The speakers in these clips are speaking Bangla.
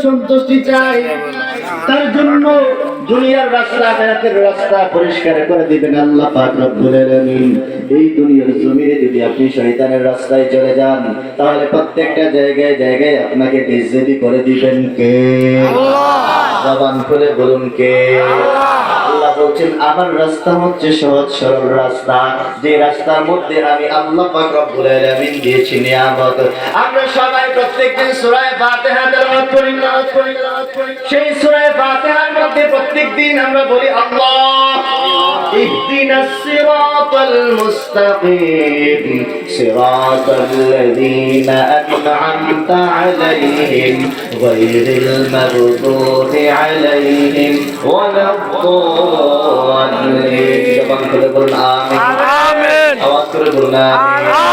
সন্তুষ্টি চাই, তার জন্য দুনিয়ার রাস্তা আখিরাতের রাস্তা পরিষ্কার করে দিবেন আল্লাহ পাক রব্বুল আলামিন। এই দুনিয়ার জমিনে যদি আপনি শয়তানের রাস্তায় চলে যান, তাহলে প্রত্যেকটা জায়গায় জায়গায় আপনাকে বেইজ্জতি করে দিবেন কে? আল্লাহ। জবান খুলে বলুন কে? আল্লাহ বলছেন আমার রাস্তা হচ্ছে সহজ সরল রাস্তা, যে রাস্তার মধ্যে আমি আল্লাহ পাক রব্বুল আলামিন দিয়েছি নিয়ামত। আমরা সবাই প্রত্যেকদিন সূরা ফাতিহা তেলাওয়াত করি। সেই সূরা ফাতিহার মধ্যে প্রত্যেকদিন আমরা বলি আল্লাহ ইহদিনাস সিরাতাল মুস্তাকিম সিরাতাল্লাযীনা আন'আমতা আলাইহিম গায়রিল মাগদুবি আলাইহিম ওয়ালাদ-দাল্লিন। জবান খুলে বলুন আমিন। আওয়াজ করে বলুন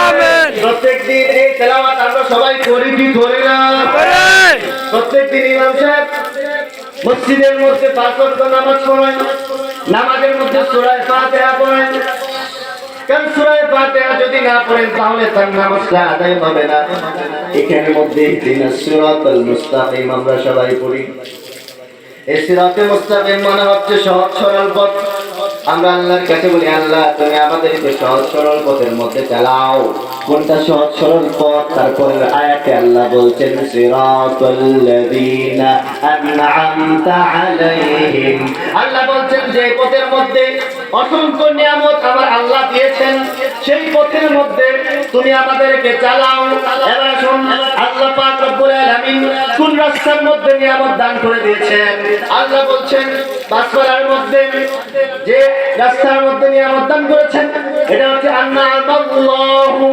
আমিন। প্রত্যেকদিন এই তেলাওয়াত আমরা সবাই করি কি করি না? প্রত্যেকদিন ইমাম সাহেব মসজিদের মধ্যে 5 ওয়াক্ত নামাজ পড়েন, নামাজের মধ্যে সূরা ফাতিহা পড়েন। কারণ সূরা ফাতিহা যদি না পড়েন তাহলে তার নামাজটা আদায় হবে না। এখানের মধ্যে ইহদিনাস সিরাতাল মুস্তাকিম আমরা সবাই পড়ি। এই সিরাতে মুস্তাকিম মানে হচ্ছে সহজ সরল পথ। আমরা আল্লাহর কাছে বলি আল্লাহ তুমি আমাদেরকে সহজ সরল পথের মধ্যে চালাও। কোনটা সহজ সরল পথ? তারপরের আয়াতে আল্লাহ বলছেন সিরাতাল্লাযীনা আন'আমতা আলাইহিম। আল্লাহ বলছেন যে পথের মধ্যে অসংখ্য নিয়ামত আমার আল্লাহ দিয়েছেন, সেই পথের মধ্যে তুমি আমাদেরকে চালাও। এবার শুন আল্লাহ পাক রব্বুল আলামিন কোন রাস্তার মধ্যে নিয়ামত দান করে দিয়েছেন। আল্লাহ বলছেন বাসমালার মধ্যে যে রাস্তার মধ্যে নিয়ামত দান করেছেন এটা হচ্ছে আন'আমাল্লাহু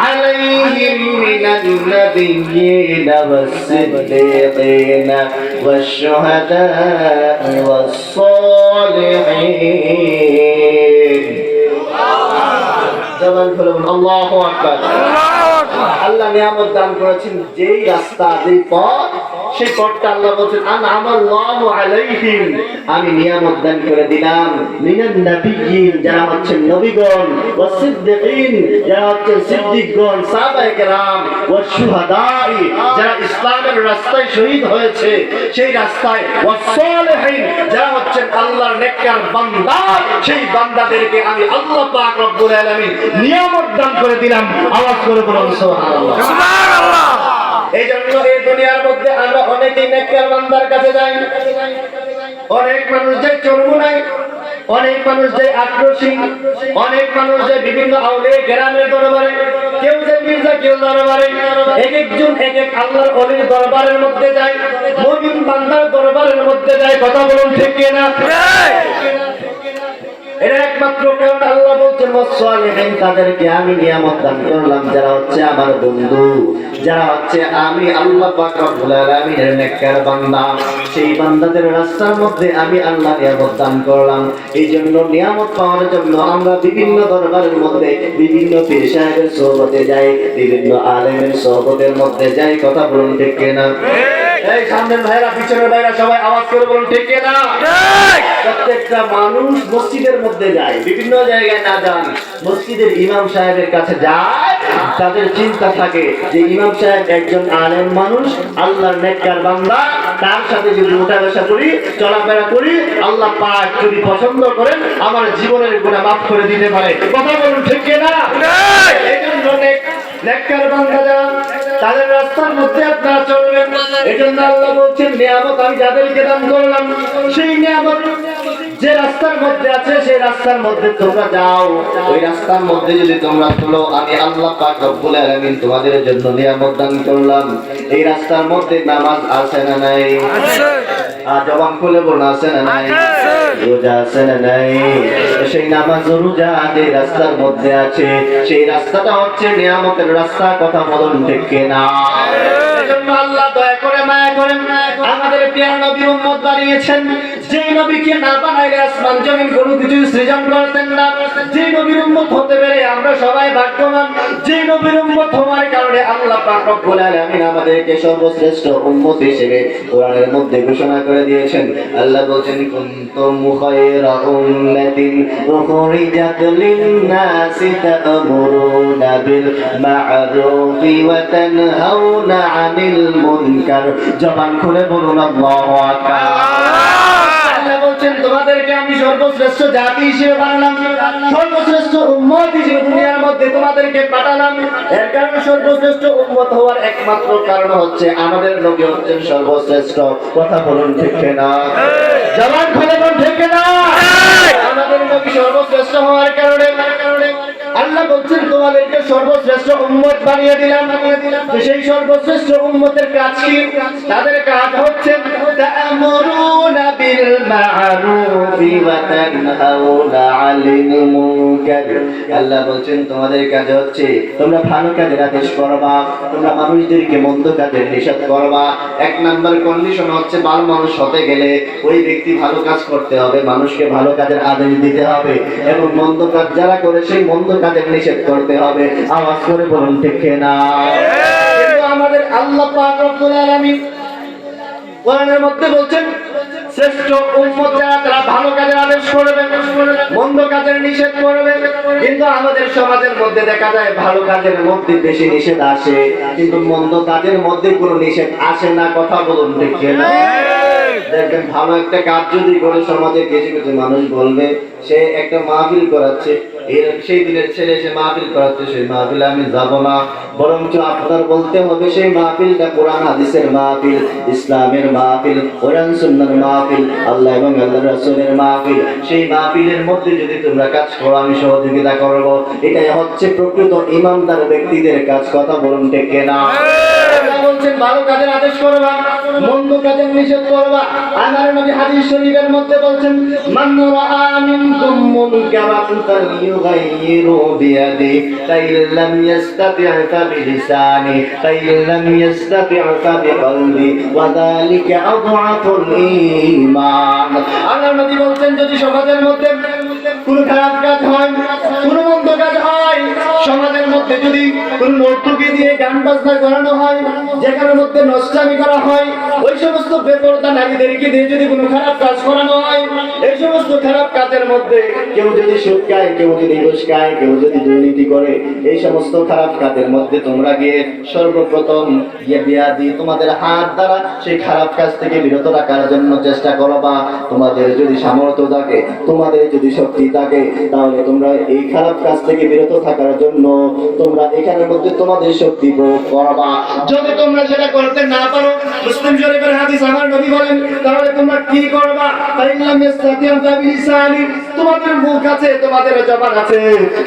আলাইহিম মিনান নাবিয়্যিনা ওয়াস-সিদ্দীকিনা ওয়াশ-শুহাদা'i ওয়াস-সালিহিন। জবান খুলে বলুন আল্লাহু আকবার। আল্লাহ নিয়ামত দান করেছেন যেই রাস্তা যেই পথ, সেই পথটা আল্লাহ বলছেন আন'আমাল্লাহু আলাইহিম আমি নিয়ামত দান করে দিলাম মিনান নাবিয়্যিন যারা হচ্ছেন নবীগণ, ওয়াস-সিদ্দীকিন যারা হচ্ছেন সিদ্দিকগণ সাহাবায়ে কেরাম, ওয়াশ-শুহাদা'i যারা ইসলামের রাস্তায় শহীদ হয়েছে সেই রাস্তায়, ওয়াস-সালিহিন যারা হচ্ছেন আল্লাহর নেককার বান্দা সেই বান্দাদেরকে আমি আল্লাহ পাক রব্বুল আলামিন নিয়ামত দান করে দিলাম। আওয়াজ করে বলুন সুবহানাল্লাহ। সুবহানাল্লাহ। এই জন্য এই দুনিয়ার মধ্যে আমরা অনেকেই নেককার বান্দার কাছে যাই, অনেক মানুষ যায় চরমুনায়, অনেক মানুষ যায় আক্রোশী, অনেক মানুষ যায় বিভিন্ন আউলিয়া কেরামের দরবারে, কেউ যায় মির্জা কেউ দরবারে। এক একজন এক এক আল্লাহর ওলির দরবারের মধ্যে যায়, মুমিন বান্দার দরবারের মধ্যে যায়। কথা বলুন ঠিক কি না? এর একমাত্র কারণ আল্লাহ বলছেন ওয়াস-সালিহিন তাদেরকে আমি নিয়ামত দান করলাম যারা হচ্ছে আমার বন্ধু, যারা হচ্ছে আমি আল্লাহ পাক রব্বুল আলামিনের নেককার বান্দা, সেই বান্দাদের রাস্তার মধ্যে আমি আল্লাহ নিয়ামত দান করলাম। এই জন্য নিয়ামত পাওয়ার জন্য আমরা বিভিন্ন দরবারের মধ্যে বিভিন্ন পীর সাহেবের সোহবতে যাই, বিভিন্ন আলেমের সোহবতের মধ্যে যাই। কথা বলুন ঠিক কি না? এই সামনের ভাইরা পিছনের ভাইরা সবাই আওয়াজ করে বলুন ঠিক কি না? ঠিক। প্রত্যেকটা মানুষ মসজিদের মধ্যে যায়, বিভিন্ন জায়গায় না যান, মসজিদের ইমাম সাহেবের কাছে যায়। তাদের চিন্তা থাকে যে ইমাম সাহেব একজন আলেম মানুষ, আল্লাহর নেককার বান্দা, তার সাথে যদি উঠা বসা করি চলাফেরা করি আল্লাহ পাক যদি পছন্দ করেন আমার জীবনের গুনাহ মাফ করে দিতে পারে। কথা বলুন ঠিক কি না? ঠিক। এই জন্য নেককার বান্দা যান তাদের রাস্তার মধ্যে আপনারা চলবেন। এজন্য আল্লাহ বলছেন নিয়ামত আমি যাদেরকে দান করলাম সেই নিয়ামত যে রাস্তার মধ্যে আছে সেই রাস্তার মধ্যে তোমরা যাও। ওই রাস্তার মধ্যে যদি তোমরা চলো আমি আল্লাহ পাক রব্বুল আলামিন তোমাদের জন্য নিয়ামত দান করলাম। এই রাস্তার মধ্যে নামাজ আছে না নাই? আছে। আর জবান খুলে বলুন আছে না নাই? রোজা আছে না নাই? সেই নামাজ রোজা যে রাস্তার মধ্যে আছে সেই রাস্তাটা হচ্ছে নিয়ামতের রাস্তা। কথা বলুন ঠিক কি না? এজন্য আল্লাহ দয়া করে মায়া করেন আমাদের আমাদেরকে আর নবীর উম্মত বানিয়েছেন, যে নবীকে না বানাইলে আসমান জমিন কোনো কিছু সৃজন করতেন না। যে নবীর উম্মত হতে পেরে আমরা সবাই ভাগ্যবান। যে নবীর উম্মত হওয়ার কারণে আল্লাহ পাক রব্বুল আলামিন আমাদেরকে সর্বশ্রেষ্ঠ উম্মত হিসেবে কোরআনের মধ্যে ঘোষণা করে দিয়েছেন। আল্লাহ বলেন, কুনতুম খায়রা উম্মাতিন উখরিজাত লিন-নাসি তা'মুরুনা বিল মা'রুফি ওয়া তানহাউনা 'আনিল মুনকার। জবান খুলে বলুন আল্লাহু আকবার। আল্লাহ বলেন, তোমাদেরকে আমি সর্বশ্রেষ্ঠ জাতি হিসেবে বানালাম, সর্বশ্রেষ্ঠ উম্মত হিসেবে দুনিয়ার মধ্যে তোমাদেরকে পাঠালাম। এর কারণে সর্বশ্রেষ্ঠ উম্মত হওয়ার একমাত্র কারণ হচ্ছে আমাদের নবী হচ্ছেন সর্বশ্রেষ্ঠ। কথা বলুন ঠিক না? জবান খুলে বলুন ঠিক না? আমাদের নবী সর্বশ্রেষ্ঠ হওয়ার কারণে আল্লাহ বলছেন তোমাদেরকে সর্বশ্রেষ্ঠ উম্মত বানিয়ে দিলাম। তো সেই সর্বশ্রেষ্ঠ উম্মতের কাজ কি? তাদের কাজ হচ্ছে তা'মুরুনা বিল মা'রুফি ওয়া তানহাউনা 'আনিল মুনকার। আল্লাহ বলছেন তোমাদের কাজ হচ্ছে তোমরা ভালো কাজের আদেশ করবা, তোমরা মানুষদেরকে মন্দ কাজের নিষেধ করবা। এক নাম্বার কন্ডিশন হচ্ছে ভালো মানুষ হতে গেলে ওই ব্যক্তি ভালো কাজ করতে হবে, মানুষকে ভালো কাজের আদেশ দিতে হবে, এবং মন্দ কাজ যারা করে সেই মন্দ কাজের নিষেধ করতে হবে। আওয়াজ করে বলুন ঠিক না? কিন্তু আমাদের আল্লাহ পাক রব্বুল আলামিন কোরআনের মধ্যে বলছেন শ্রেষ্ঠ উম্মত যারা তারা ভালো কাজের আদেশ করবে, মন্দ কাজের নিষেধ করবে। কিন্তু আমাদের সমাজের মধ্যে দেখা যায় ভালো কাজের মধ্যে বেশি নিষেধ আসে, কিন্তু মন্দ কাজের মধ্যে কোনো নিষেধ আসে না। কথা বলুন ঠিক না? দেখবেন ভালো একটা কাজ যদি করে সমাজে কিছু কিছু মানুষ বলবে সে একটা মাহফিল করাচ্ছে, সেই দিনের ছেলে সে মাহফিল করাচ্ছে, সেই মাহফিলে আমি যাব না, বরঞ্চ আপনার বলতে হবে সেই মাহফিলটা কোরআন হাদিসের মাহফিল, ইসলামের মাহফিল, কোরআন সুন্নাহর মাহফিল, আল্লাহ এবং আল্লাহর রাসূলের মাহফিল। সেই মাহফিলের মধ্যে যদি তোমরা কাজ করো আমি সহযোগিতা করব। এটাই হচ্ছে প্রকৃত ইমানদার ব্যক্তিদের কাজ। কথা বলুন ঠিক না? আল্লাহ বলছেন ভালো কাজের আদেশ করবা, মন্দ কাজের নিষেধ করবা। আমার নবী হাদিস শরীফের মধ্যে বলছেন, মান রাআ মিনকুম মুনকারান ফালইয়ুগাইয়িরু বিয়াদিহি ফাইল্লাম ইস্তাতি' ফাবিলিসানি ফাইল্লাম ইস্তাতি' ফাবিকলবি ওয়া যালিকা আযআফুল ঈমান। আল্লাহ নবী বলছেন যদি সমাজের মধ্যে কোনো খারাপ কাজ হয়, কোনো মন্দ কাজ হয়, সমাজের মধ্যে যদি কোনো নর্তকী দিয়ে গান বাজনা করানো হয়, যেখানের মধ্যে নষ্টামি করা হয়, ওই সমস্ত বেপরদা নারীদেরকে দিয়ে যদি কোনো খারাপ কাজ করানো হয়, এই সমস্ত খারাপ কাজের মধ্যে কেউ যদি সুদ খায়, কেউ যদি ঘুষ খায়, কেউ যদি দুর্নীতি করে, এই সমস্ত খারাপ কাজের মধ্যে তোমরা গিয়ে সর্বপ্রথম বিয়াদি তোমাদের হাত দ্বারা সেই খারাপ কাজ থেকে বিরত রাখার জন্য চেষ্টা করবা। তোমাদের যদি সামর্থ্য থাকে, তোমাদের যদি শক্তি থাকে, তাহলে তোমরা এই খারাপ কাজ থেকে বিরত থাকার জন্য তোমরা এখানের মধ্যে তোমাদের শক্তি প্রয়োগ করবা। যদি তোমরা সেটা করতে না পারো, মুসলিম শরীফের হাদিস আমার নবী বলেন, তাহলে তোমরা কি করবা? ফাইল্লাম ইস্তাতি' ফাবিলিসানি, তোমাদের মুখ আছে, তোমাদের জবান আছে,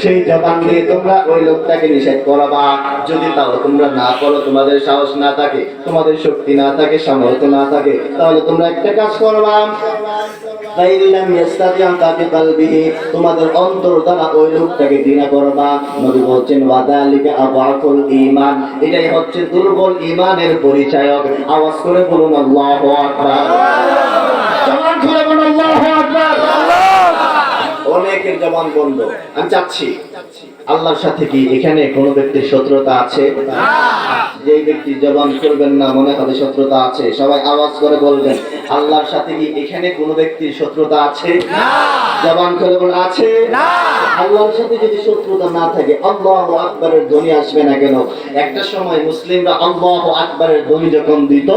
সেই জবান দিয়ে তোমরা ওই লোকটাকে নিষেধ করবা। যদি তাও তোমরা না করো, তোমাদের সাহস না থাকে, তোমাদের শক্তি না থাকে, সামর্থ্য না থাকে, তাহলে তোমরা একটা কাজ করবা, ফাইল্লাম ইস্তাতি' ফাবিকলবিহি, তোমাদের অন্তর দ্বারা ওই লোকটাকে ঘৃণা করবা। নবী বলছেন ওয়া যালিকা আযআফুল ঈমান, এটাই হচ্ছে দুর্বল ঈমানের পরিচায়ক। আওয়াজ করে বলুন আল্লাহু আকবার। জবান খুলে বলুন আল্লাহু আকবার। অনেকের জবান বন্ধ। আমি চাচ্ছি আল্লাহর সাথে কি এখানে কোন ব্যক্তির শত্রুতা আছে? যে ব্যক্তি জবান করবেন না মনে হবে শত্রুতা আছে, সবাই আওয়াজ করে বলবেন আল্লাহর সাথে কি এখানে কোন ব্যক্তির শত্রুতা আছে? জবান করে বলুন আছে। আল্লাহর সাথে যদি শত্রুতা না থাকে আল্লাহু আকবারের ধ্বনি আসবে না কেন? একটা সময় মুসলিমরা আল্লাহু আকবারের ধ্বনি যখন দিত,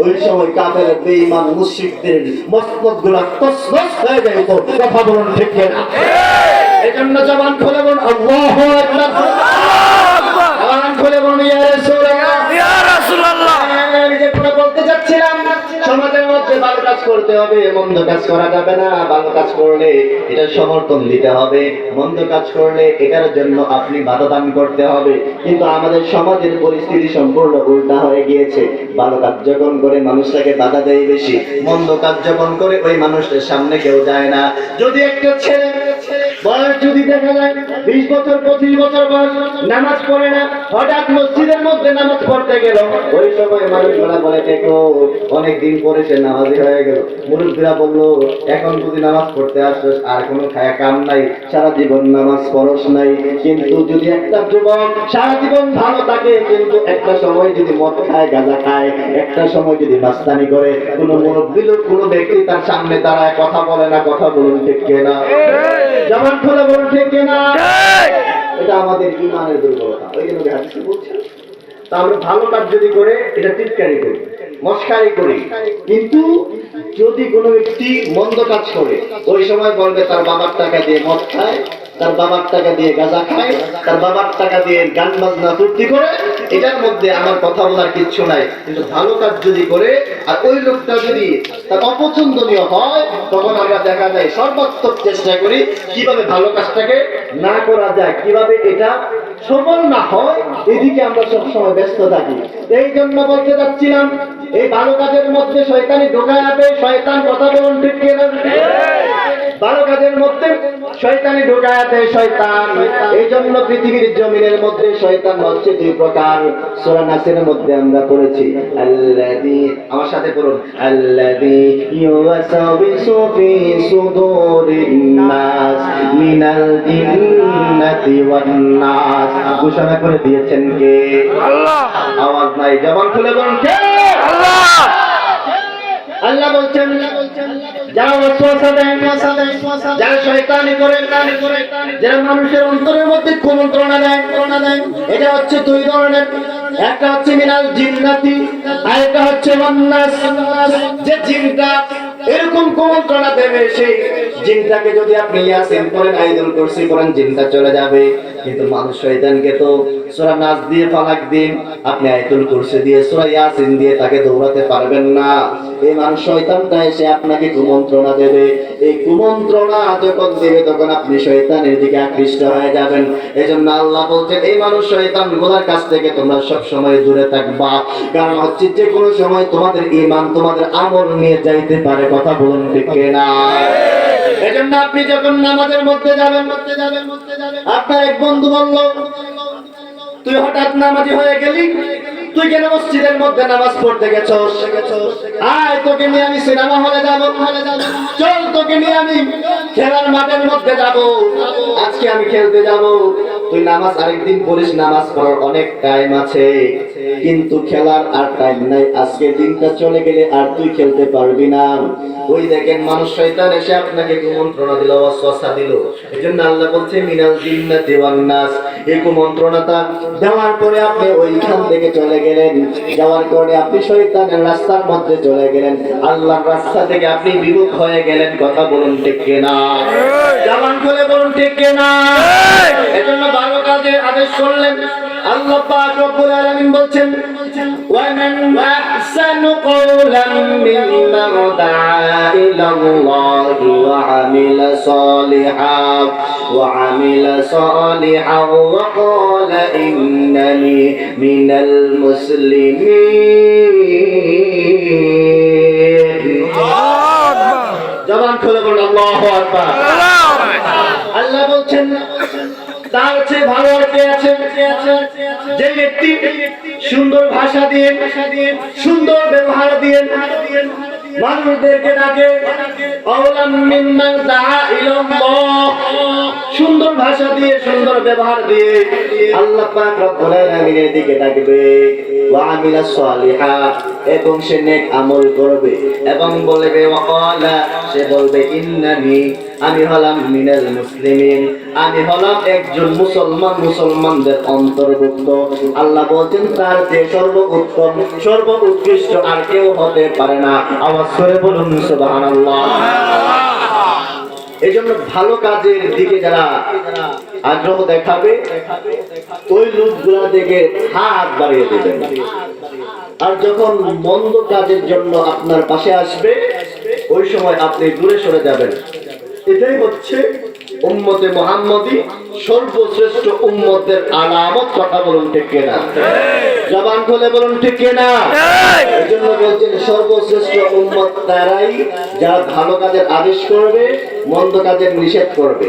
ওই সময় কাফের বেঈমান মুশরিকদের মস্তকগুলো তছনছ হয়ে যেত। কথা বলুন ঠিক না? এজন্য জবান খুলে বলুন আল্লাহু আকবার। জবান খুলে বলুন ইয়া রাসূলুল্লাহ, ইয়া রাসূলুল্লাহ। আমি যে কথা বলতে যাচ্ছিলাম, সমাজের মধ্যে ভালো কাজ করতে হবে, মন্দ কাজ করা যাবে না। ভালো কাজ করলে এটা সমর্থন দিতে হবে, মন্দ কাজ করলে এটার জন্য আপনি বাধা দান করতে হবে। কিন্তু আমাদের সমাজের পরিস্থিতি সম্পূর্ণ উল্টা হয়ে গিয়েছে। ভালো কাজ যখন করে মানুষটাকে বাধা দেয় বেশি, মন্দ কাজ যখন করে ওই মানুষটার সামনে কেউ যায় না। যদি একটা ছেলে বয়স যদি দেখা যায় 20 বছর 25 বছর বয়স, নামাজ পড়ে না, হঠাৎ মসজিদের মধ্যে নামাজ পড়তে গেল, ওই সময় মানুষরা বলে দেখো অনেকদিন পরে সে নামাজি হয়ে গেল। মুরব্বীরা বললো এখন যদি নামাজ পড়তে আসছিস আর কোনো খায়া কাম নাই, সারা জীবন নামাজ পড়স নাই। কিন্তু যদি একটা যুবক সারা জীবন ভালো থাকে কিন্তু একটা সময় যদি মদ খায়, গাঁজা খায়, একটা সময় যদি মাস্তানি করে, কোনো মুরব্বী লোক কোনো ব্যক্তি তার সামনে দাঁড়ায় কথা বলে না, কথা বলুন ঠিক কিনা? জবান খুলে বলুন ঠিক কিনা? এটা আমাদের ঈমানের দুর্বলতা। ওই জন্য হাদিসে বলছেন তা আমরা ভালো কাজ যদি করে এটা টিটকারি করি, মস্কারি করি, কিন্তু যদি কোনো ব্যক্তি মন্দ কাজ করে ওই সময় বলবে তার বাবার টাকা দিয়ে মদ খায়, তার বাবার টাকা দিয়ে গাঁজা খায়, তার বাবার টাকা দিয়ে গান বাজনা ফুর্তি করে, এটার মধ্যে আমার কথা বলার কিচ্ছু নাই। কিন্তু ভালো কাজ যদি করে আর ওই লোকটা যদি তার অপছন্দনীয় হয়, তখন আমরা দেখা যায় সর্বাত্মক চেষ্টা করি কিভাবে ভালো কাজটাকে না করা যায়, কিভাবে এটা সফল না হয়, এদিকে আমরা সবসময় ব্যস্ত থাকি। এই জন্য বলতে যাচ্ছিলাম এই ভালো কাজের মধ্যে শয়তানি ঢোকায় যাবে। শয়তান কথা বলুন ঠিক কিনা? ভালো কাজের মধ্যে শয়তানি ঢোকায় যাবে শয়তান। এই জন্য পৃথিবীর জমিনের মধ্যে শয়তান হচ্ছে দুই প্রকার। সূরা নাসের মধ্যে আমরা পড়েছি আল্লাযী, আমার সাথে পড়ুন, আল্লাযী ইউওয়াসওয়িসু ফি সুদুরিন নাস মিনাল জিন্নাতি ওয়ান নাস। ঘোষণা করে দিয়েছেন কে? আল্লাহ। আওয়াজ নাই, জবান খুলে বলুন কে? আল্লাহ। আল্লাহ বলছেন যারা ওয়াসওয়াসা দেয়, যারা শয়তানি করে, যারা মানুষের অন্তরের মধ্যে কুমন্ত্রণা দেয়, এটা হচ্ছে দুই ধরনের। একটা হচ্ছে মিনাল জিন্নাতি, আর একটা হচ্ছে ওয়ান নাস। যে জিনটা এরকম কুমন্ত্রণা দেবে, সেই জিনটাকে যদি আপনি ইয়াসিন করেন, আয়াতুল কুরসি করেন, জিনটা চলে যাবে। কিন্তু মানুষ শয়তানকে তো সূরা নাস দিয়ে, ফালাক দিয়ে, আপনি আয়াতুল কুরসি দিয়ে, সূরা ইয়াসিন দিয়ে তাকে দৌড়াতে পারবেন না। এই মানুষ শয়তানটা এসে আপনাকে কুমন্ত্রণা দেবে। এই কুমন্ত্রণা যখন দেবে তখন আপনি শয়তানের দিকে আকৃষ্ট হয়ে যাবেন। এজন্য আল্লাহ বলছেন এই মানুষ শয়তান গুলার কাছ থেকে তোমরা সব সময় দূরে থাকবা। কারণ হচ্ছে যে কোনো সময় তোমাদের ঈমান, তোমাদের আমল নিয়ে যাইতে পারে। কথা বলুন ঠিক কিনা? এজন্য আপনি যখন নামাজের মধ্যে যাবেন, আপনার এক বন্ধু বলল তুই হঠাৎ নামাজি হয়ে গেলি, তুই কেন মসজিদের মধ্যে নামাজ পড়তে গেছস? আয় তোকে নিয়ে আমি সিনেমা হলে যাব, চল তোকে নিয়ে আমি খেলার মাঠের মধ্যে যাব, আজকে আমি খেলতে যাব। তুই নামাজ আরেকদিন পড়িস, নামাজ পড়ার অনেক টাইম আছে, কিন্তু খেলার আর টাইম নাই। আজকে দিনটা চলে গেলে আর তুই খেলতে পারবি না। ওই দেখেন মানুষ শয়তান এসে আপনাকে কুমন্ত্রণা দিল, ওয়াসওয়াসা দিল। এজন্য আল্লাহ বলছে মিনাল জিন্নাতি ওয়ান নাস। এই কুমন্ত্রণাটা দেওয়ার পরে আপনি ওইখান থেকে চলে গেলেন, যাওয়ার পরে আপনি শয়তানের রাস্তার মধ্যে চলে গেলেন, আল্লাহর রাস্তা থেকে আপনি বিমুখ হয়ে গেলেন। কথা বলুন ঠিক কিনা? জবান খুলে বলুন ঠিক কিনা? এজন্য ভালো কাজের আদেশ করলেন। আল্লাহ পাক রব্বুল আলামিন বলছেন ওয়া মান আহসানু কওলান মিম্মান দাআ ইলাল্লাহি ওয়া আমিলা সালিহান ওয়া ক্বালা ইন্নানি মিনাল মুসলিমিন। জবান খুলে বলুন আল্লাহু আকবার। আল্লাহ বলছেন তার চেয়ে ভালো আর কে আছে? যে ব্যক্তি সুন্দর ভাষা দিয়ে, সুন্দর ব্যবহার দিয়ে মানুষদেরকে ডাকে, সুন্দর ভাষা দিয়ে, সুন্দর ব্যবহার দিয়ে আল্লাহ পাক রব্বুল আলামিনের দিকে ডাকবে। ওয়া আমিলা সালিহা, এবং সে নেক আমল করবে, এবং বলবে ওয়াকালা, সে বলবে ইন্নানি, আমি হলাম মিনাল মুসলিমিন, আমি হলাম একজন মুসলমান, মুসলমানদের অন্তর্ভুক্ত। আল্লাহ বলছেন তার যে সর্বোত্তম, সর্বোৎকৃষ্ট আর কেউ হতে পারে না। আওয়াজ করে বলুন সুবহানাল্লাহ। এই জন্য ভালো কাজের দিকে যারা আগ্রহ দেখাবে ওই লোকগুলা দিকে হাত বাড়িয়ে দেবেন, আর যখন মন্দ কাজের জন্য আপনার পাশে আসবে ওই সময় আপনি দূরে সরে যাবেন। এটাই হচ্ছে উম্মতে মুহাম্মদী, সর্বশ্রেষ্ঠ উম্মতের আলামত। কথা বলুন ঠিক কিনা? জবান খুলে বলুন ঠিক কিনা? এজন্য বলছেন সর্বশ্রেষ্ঠ উম্মত তারাই যারা ভালো কাজের আদেশ করবে মন্দ কাজের নিষেধ করবে।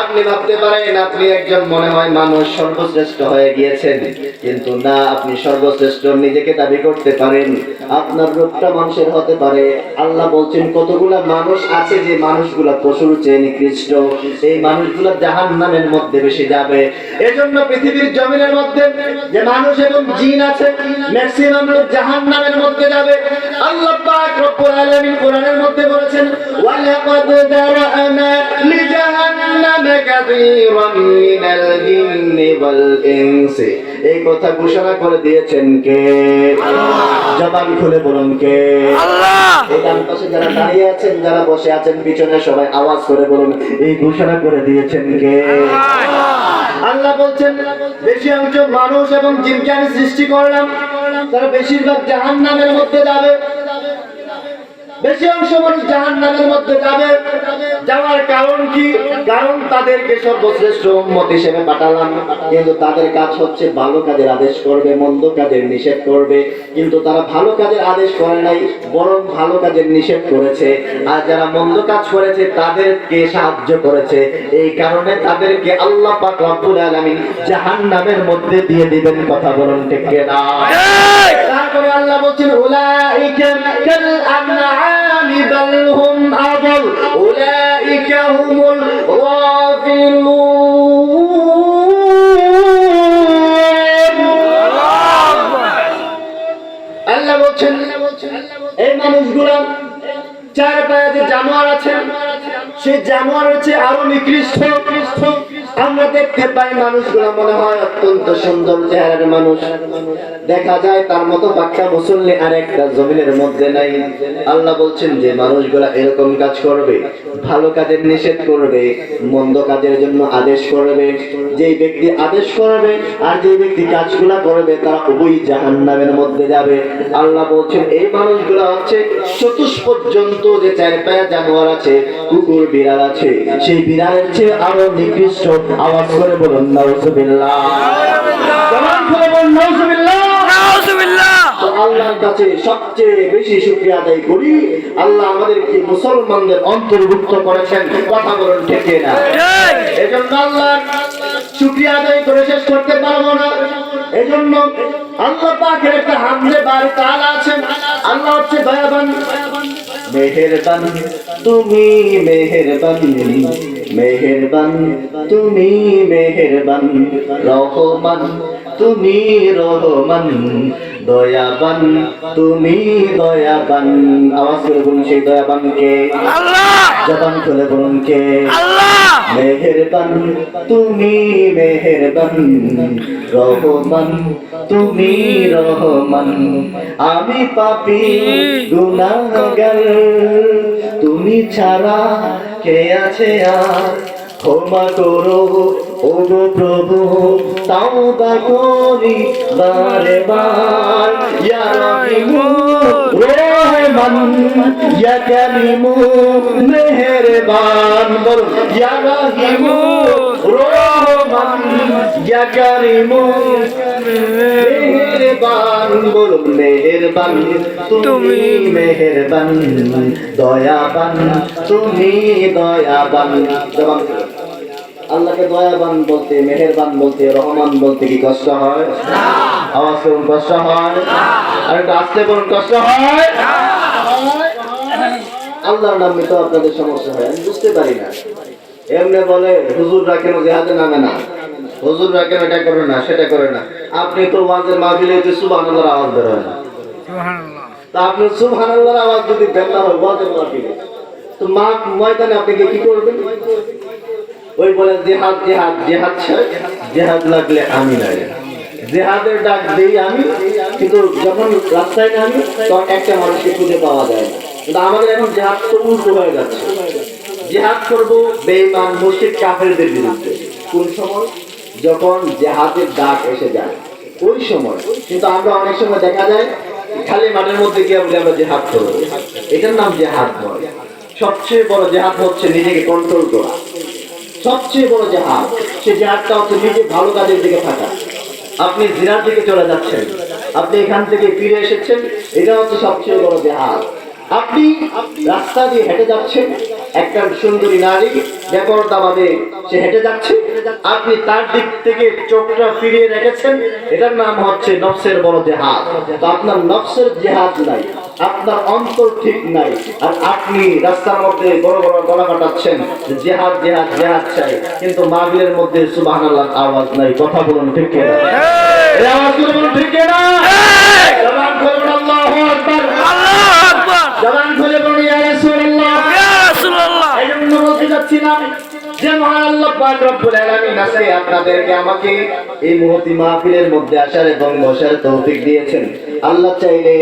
আপনি ভাবতে পারেন আপনি একজন মনে হয় মানুষ সর্বশ্রেষ্ঠ হয়ে গিয়েছেন, কিন্তু না, আপনি সর্বশ্রেষ্ঠ নিজেকে দাবি করতে পারেন, আপনার রূপটা মানুষের হতে পারে। আল্লাহ বলছেন কতগুলা মানুষ আছে যে মানুষগুলা পশুর চেয়ে নিকৃষ্ট, এই মানুষগুলা জাহান্নামের মধ্যে বেশি যাবে। এজন্য পৃথিবীর জমিনের মধ্যে যে মানুষ এবং জিন আছে ম্যাক্সিমাম লোক জাহান্নামের মধ্যে যাবে। আল্লাহ পাক রব্বুল আলামিন কোরআনের মধ্যে বলেছেন ওয়ালাকাদ যারানা লিজাহান্নামা কাসীরাম মিনাল জিন্নি ওয়াল ইনসি, এই কথা ঘোষণা করে দিয়েছেন কে? জবান খুলে বলুন কে? আল্লাহ। এই ডান পাশে যারা দাঁড়িয়ে আছেন, যারা বসে আছেন, পিছনে সবাই আওয়াজ করে বলুন এই ঘোষণা করে দিয়েছেন কে? আল্লাহ বলছেন বেশি অংশ মানুষ এবং জিনকে আমি সৃষ্টি করলাম, তারা বেশিরভাগ জাহান্নামের মধ্যে যাবে। বেশি অংশ মানুষ জাহান্নামের মধ্যে যাবে। যাওয়ার কারণ কি? কারণ তাদেরকে সর্বশ্রেষ্ঠ উম্মত হিসেবে পাঠালাম, কিন্তু তাদের কাজ হচ্ছে ভালো কাজের আদেশ করবে, মন্দ কাজের নিষেধ করবে। কিন্তু তারা ভালো কাজের আদেশ করে নাই, বরং ভালো কাজের নিষেধ করেছে। আর যারা মন্দ কাজ করেছে তাদেরকে সাহায্য করেছে, এই কারণে তাদেরকে আল্লাহ পাক রব্বুল আলামিন জাহান্নামের মধ্যে দিয়ে দিবেন। কথা বলুন ঠিক কিনা? তারপরে আল্লাহ বলছেন উলাইকা কাল আনআমি বাল হুম আযাল উলাইকা হুমুল গাফিলুন। আল্লাহ বলছেন এই মানুষগুলো চার পায়ে যে জানোয়ার আছে, সেই জানোয়ারের চেয়ে আরো নিকৃষ্ট। আমরা দেখতে পাই মানুষগুলো মনে হয় অত্যন্ত সুন্দর চেহারার মানুষ, দেখা যায় তার মতো পাক্কা মুসল্লি আর একটা জমিনের মধ্যে নাই। আল্লাহ বলছেন যে মানুষগুলা এরকম কাজ করবে, ভালো কাজের নিষেধ করবে, মন্দ কাজের জন্য আদেশ করবে। যেই ব্যক্তি আদেশ করবে আর যেই ব্যক্তি কাজগুলা করবে তারা উভয়ই জাহান্নামের মধ্যে যাবে। আল্লাহ বলছেন এই মানুষগুলা হচ্ছে চতুষ্পর্যন্ত যে চার পায়া জানোয়ার আছে, কুকুর বিড়াল আছে, সেই বিড়ালের চেয়ে আরো নিকৃষ্ট। আওয়াজ করে বলুন নাউজুবিল্লাহ। কেমন করে বলুন নাউজুবিল্লাহ? নাউজুবিল্লাহ। তো আল্লাহর কাছে সবচেয়ে বেশি শুকরিয়া আদায় করি, আল্লাহ আমাদেরকে মুসলমানদের অন্তর্ভুক্ত করেছেন। কথা বলুন ঠিক না? এজন্য আল্লাহ শুকরিয়া আদায় করে শেষ করতে পারবো না। এজন্য আল্লাহ পাকের একটা হামদে বাড়ি তাআলা আছেন। আল্লাহ হচ্ছে দয়াবান, মেহেরবান, তুমি মেহেরবান, মেহেরবান তুমি মেহেরবান, রহমান তুমি রহমান, দয়াবান তুমি দয়াবান। আওয়াজ করে বলুন সেই দয়াবানকে? আল্লাহ। জবান খুলে বলুন কে? আল্লাহ। মেহেরবান তুমি মেহেরবান, রহমান তুমি রহমান, আমি পাপী গুনাহগার, তুমি ছাড়া কে আছে আর? ক্ষমা করো ওগো প্রভু, তাওবা করি বারে বার। ইয়া রহিমু রহমান, ইয়া কারিমু মেহেরবান। বলুন ইয়া রহিমু রহমান, ইয়া কারিমু মেহেরবান। বলুন মেহেরবান তুমি মেহেরবান, দয়াবান তুমি দয়াবান। আল্লাহকে দয়াবান বলতে, মেহেরবান বলতে, রহমান বলতে কি কষ্ট হয়? আওয়াজ করুন কষ্ট হয়? আর একটু আস্তে বলুন কষ্ট হয়? আল্লাহর নামে তো আপনাদের সমস্যা হয়, আমি বুঝতে পারি না। এমনি বলে হুজুররা কেন জিহাদে নামে না, হুজুররা কেন এটা করে না সেটা করে না। আপনি তো ওয়াজের মাহফিলে সুবহানাল্লাহর আওয়াজ বের হয় না। সুবহানাল্লাহ। তা আপনি সুবহানাল্লাহর আওয়াজ যদি বের না হয় ওয়াজের মাহফিলে, তো ময়দানে আপনি কি করবেন? ওই বলে জিহাদ জিহাদ জিহাদ, জিহাদ লাগলে আমি নাই, জিহাদের ডাক দেই আমি, কিন্তু যখন রাস্তায় নামি তখন একটা মানুষকে খুঁজে পাওয়া যায় না। কিন্তু আমাদের এখন জিহাদ তো উল্টো হয়ে যাচ্ছে। জিহাদ করবো বেঈমান মুশরিক কাফেরদের বিরুদ্ধে। কোন সময়? যখন জিহাদের ডাক এসে যায় ওই সময়। কিন্তু আমরা অনেক সময় দেখা যায় খালি মাঠের মধ্যে গিয়ে বলে আমরা জিহাদ করবো, এটার নাম জিহাদ নয়। সবচেয়ে বড় জিহাদ হচ্ছে নিজেকে কন্ট্রোল করা। সবচেয়ে বড় জিহাদ, সেই জিহাদটা হচ্ছে নিজে ভালো কাজের দিকে থাকা। আপনি জিনার দিকে চলে যাচ্ছেন, আপনি এখান থেকে ফিরে এসেছেন, এটা হচ্ছে সবচেয়ে বড় জিহাদ। আপনি রাস্তা দিয়ে হেঁটে যাচ্ছেন, একটা সুন্দরী নারী বেপরদাভাবে সে হেঁটে যাচ্ছে, আপনি তার দিক থেকে চোখটা ফিরিয়ে রেখেছেন, এটার নাম হচ্ছে নফসের বড় জেহাদ। তো আপনার নফসের জেহাদ নাই, আপনার অন্তর ঠিক নাই, আর আপনি রাস্তার মধ্যে বড় বড় গলা কাটাচ্ছেন জেহাদ জেহাদ জেহাদ চাই, কিন্তু মাহফিলের মধ্যে সুবহানাল্লাহ আওয়াজ নাই। কথা বলুন ঠিক কিনা? এই আওয়াজগুলো বলুন ঠিক কিনা? জবান খুলে বলুন আল্লাহু আকবার, আল্লাহু আকবার। জবান খুলে বলুন ইয়া রাসূলুল্লাহ, ইয়া রাসূলুল্লাহ। এই জন্য বলতে যাচ্ছিলাম যে মহান আল্লাহ পাক রব্বুল আলামিন আছে আপনাদেরকে আমাকে এই মুহূর্তে মাহফিলের মধ্যে আসার এবং বসার তৌফিক দিয়েছেন। আল্লাহ চাইলে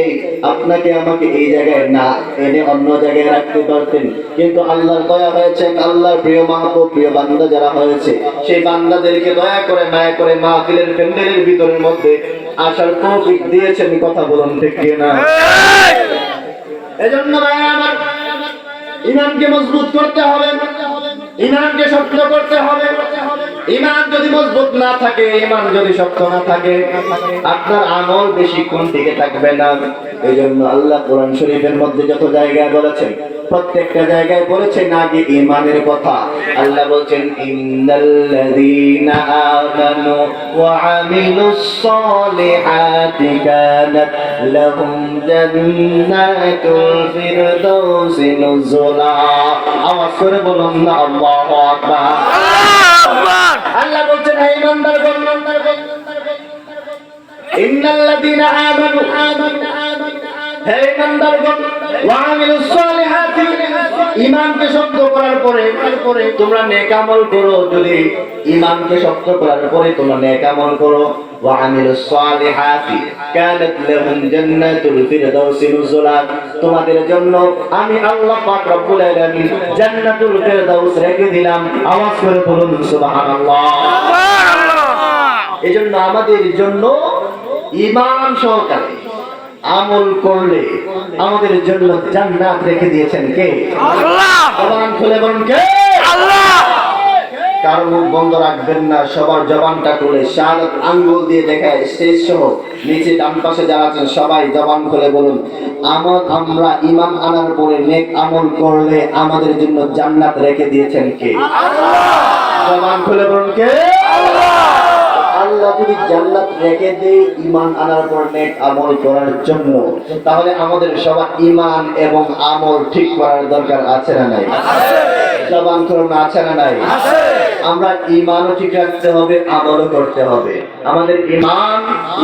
আপনাকে আমাকে এই জায়গায় না এনে অন্য জায়গায় রাখতে পারতেন, কিন্তু আল্লাহর দয়া হয়েছে, আল্লাহর প্রিয় মাহবুব প্রিয় বান্দা যারা হয়েছে সেই বান্দাদেরকে দয়া করে মায়া করে মাহফিলের প্যান্ডেলের ভিতরের মধ্যে আসার তৌফিক দিয়েছেন। কথা বলুন ঠিক কিনা? এজন্য ভাই আমার ঈমানকে মজবুত করতে হবে, ঈমানকে শক্ত করতে হবে। ঈমান যদি মজবুত না থাকে, ঈমান যদি শক্ত না থাকে, আপনার আমল বেশিক্ষণ টিকে থাকবে না। এইজন্য আল্লাহ কোরআন শরীফের মধ্যে যত জায়গায় বলেছেন, প্রত্যেকটা জায়গায় বলেছেন আগে ঈমানের কথা। আল্লাহ বলেন ইন্নাল্লাযীনা আমানু ওয়া আমিলুস সালিহাতি কানাত লাহুম জান্নাতুল ফিরদাউসি নুজুলা। আওয়াজ করে বলুন না আল্লাহু আকবার, আল্লাহু আকবার। আল্লাহ বলেন হে ঈমানদারগণ, ইন্নাল্লাযীনা আমানু, হে ঈমানদারগণ, ওয়া আমিলুস সালিহাতি, ঈমানকে শক্ত করার পরে তোমরা নেক আমল করো। যদি ঈমানকে শক্ত করার পরে তোমরা নেক আমল করো, ওয়া আমিলুস সালিহাতি কানাত লাহুম জান্নাতুল ফিরদাউসি নুজুলা, তোমাদের জন্য আমি আল্লাহ পাক রব্বুল আলামিন জান্নাতুল ফিরদাউস রেখে দিলাম। আওয়াজ করে বলুন সুবহানাল্লাহ, সুবহানাল্লাহ। এজন্য আমাদের জন্য ঈমান সহকারে আমল করলে আমাদের জন্য জান্নাত রেখে দিয়েছেন কে? আল্লাহ। জবান খুলে বলুন কে? আল্লাহ। কারো মুখ বন্ধ রাখবেন না, সবার জবানটা খুলে শাহাদাত আঙ্গুল দিয়ে দেখায় স্টেজ সহ নিচে ডান পাশে যারা আছেন সবাই জবান খুলে বলুন আমরা ঈমান আনার পরে নেক আমল করলে আমাদের জন্য জান্নাত রেখে দিয়েছেন কে? আল্লাহ। জবান খুলে বলুন কে? আল্লাহ। আল্লাহ যদি জান্নাত রেখে দেয় ঈমান আনার পর নেক আমল করার জন্য, তাহলে আমাদের সবার ঈমান এবং আমল ঠিক করার দরকার আছে না নাই? আছে। জবান করুন আছে না নাই? আছে। আমরা ঈমানও ঠিক রাখতে হবে, আমলও করতে হবে। আমাদের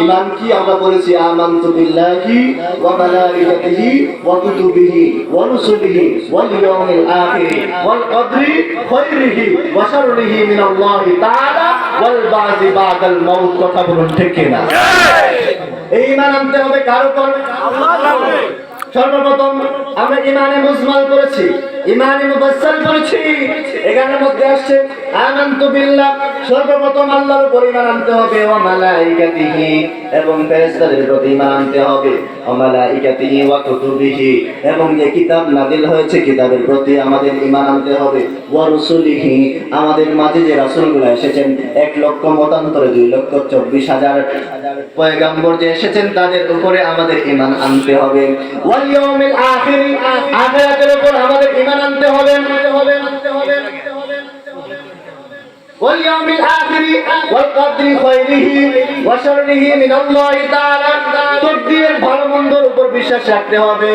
ঈমান কি আমরা বলেছি আমানতু বিল্লাহি ওয়া মালাইকাতিহি ওয়া কুতুবিহি ওয়া রুসুলিহি ওয়াল ইয়াউমিল আখির ওয়াল কদরি খায়রিহি ওয়া শাররিহি মিনাল্লাহি তাআলা ওয়াল বা'সি বা'দাল মাউত। কথা বলুন ঠিক কিনা? এই ঈমান আনতে হবে কার উপর? আল্লাহর উপর। সর্বপ্রথম আমরা ঈমানে মুজমাল করেছি, ঈমানে মুফাসসাল করেছি। এখানের মধ্যে আসছে আমানতু বিল্লাহ, সর্বপ্রথম আল্লাহর উপর ঈমান আনতে হবে, ওয়া মালাইকাতিহি, এবং ফেরেশতাদের প্রতি ঈমান আনতে হবে, ওয়া মালাইকাতিহি ওয়া কুতুবিহি, এবং যে কিতাব নাযিল হয়েছে কিতাবের প্রতি আমাদের ঈমান আনতে হবে, ওয়া রুসুলিহি, আমাদের মাঝে যে রাসূলগুলো এসেছেন 1 লক্ষ মতান্তরে 2,24,000 পয়গম্বর যে এসেছেন তাদের উপরে আমাদের ঈমান আনতে হবে, ওয়াল ইয়াউমিল আখির, আখিরাতের উপর আমাদের ঈমান আনতে হবে, واليوم الآخر والقدر خيره وشره من الله تعالى। তকদীরের ভালো মন্দর উপর বিশ্বাস রাখতে হবে,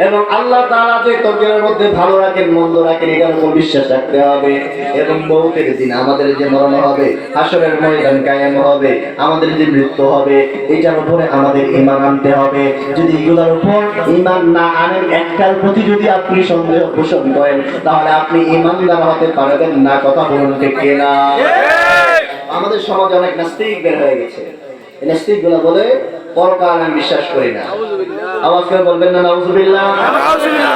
এবং আল্লাহ তাআলা যে তকদীরের মধ্যে ভালো রাখেন মন্দ রাখেন এটার উপর বিশ্বাস রাখতে হবে, এবং মওতের দিন আমাদের যে মরণ হবে, হাসরের ময়দান কায়েম হবে, আমাদের যে মৃত্যু হবে, এটার উপরে আমাদের ঈমান আনতে হবে। যদি এগুলোর উপর ঈমান না আনেন, একটার প্রতি যদি আপনি সন্দেহ পোষণ করেন, তাহলে আপনি ঈমানদার হতে পারবেন না। কথা বলুন ঠিক কিনা? আমাদের সমাজে অনেক নাস্তিক বের হয়ে গেছে। এই নাস্তিকগুলো বলে পরকাল আমি বিশ্বাস করি না। আওয়াজ করে বলবেন না নাউজুবিল্লাহ,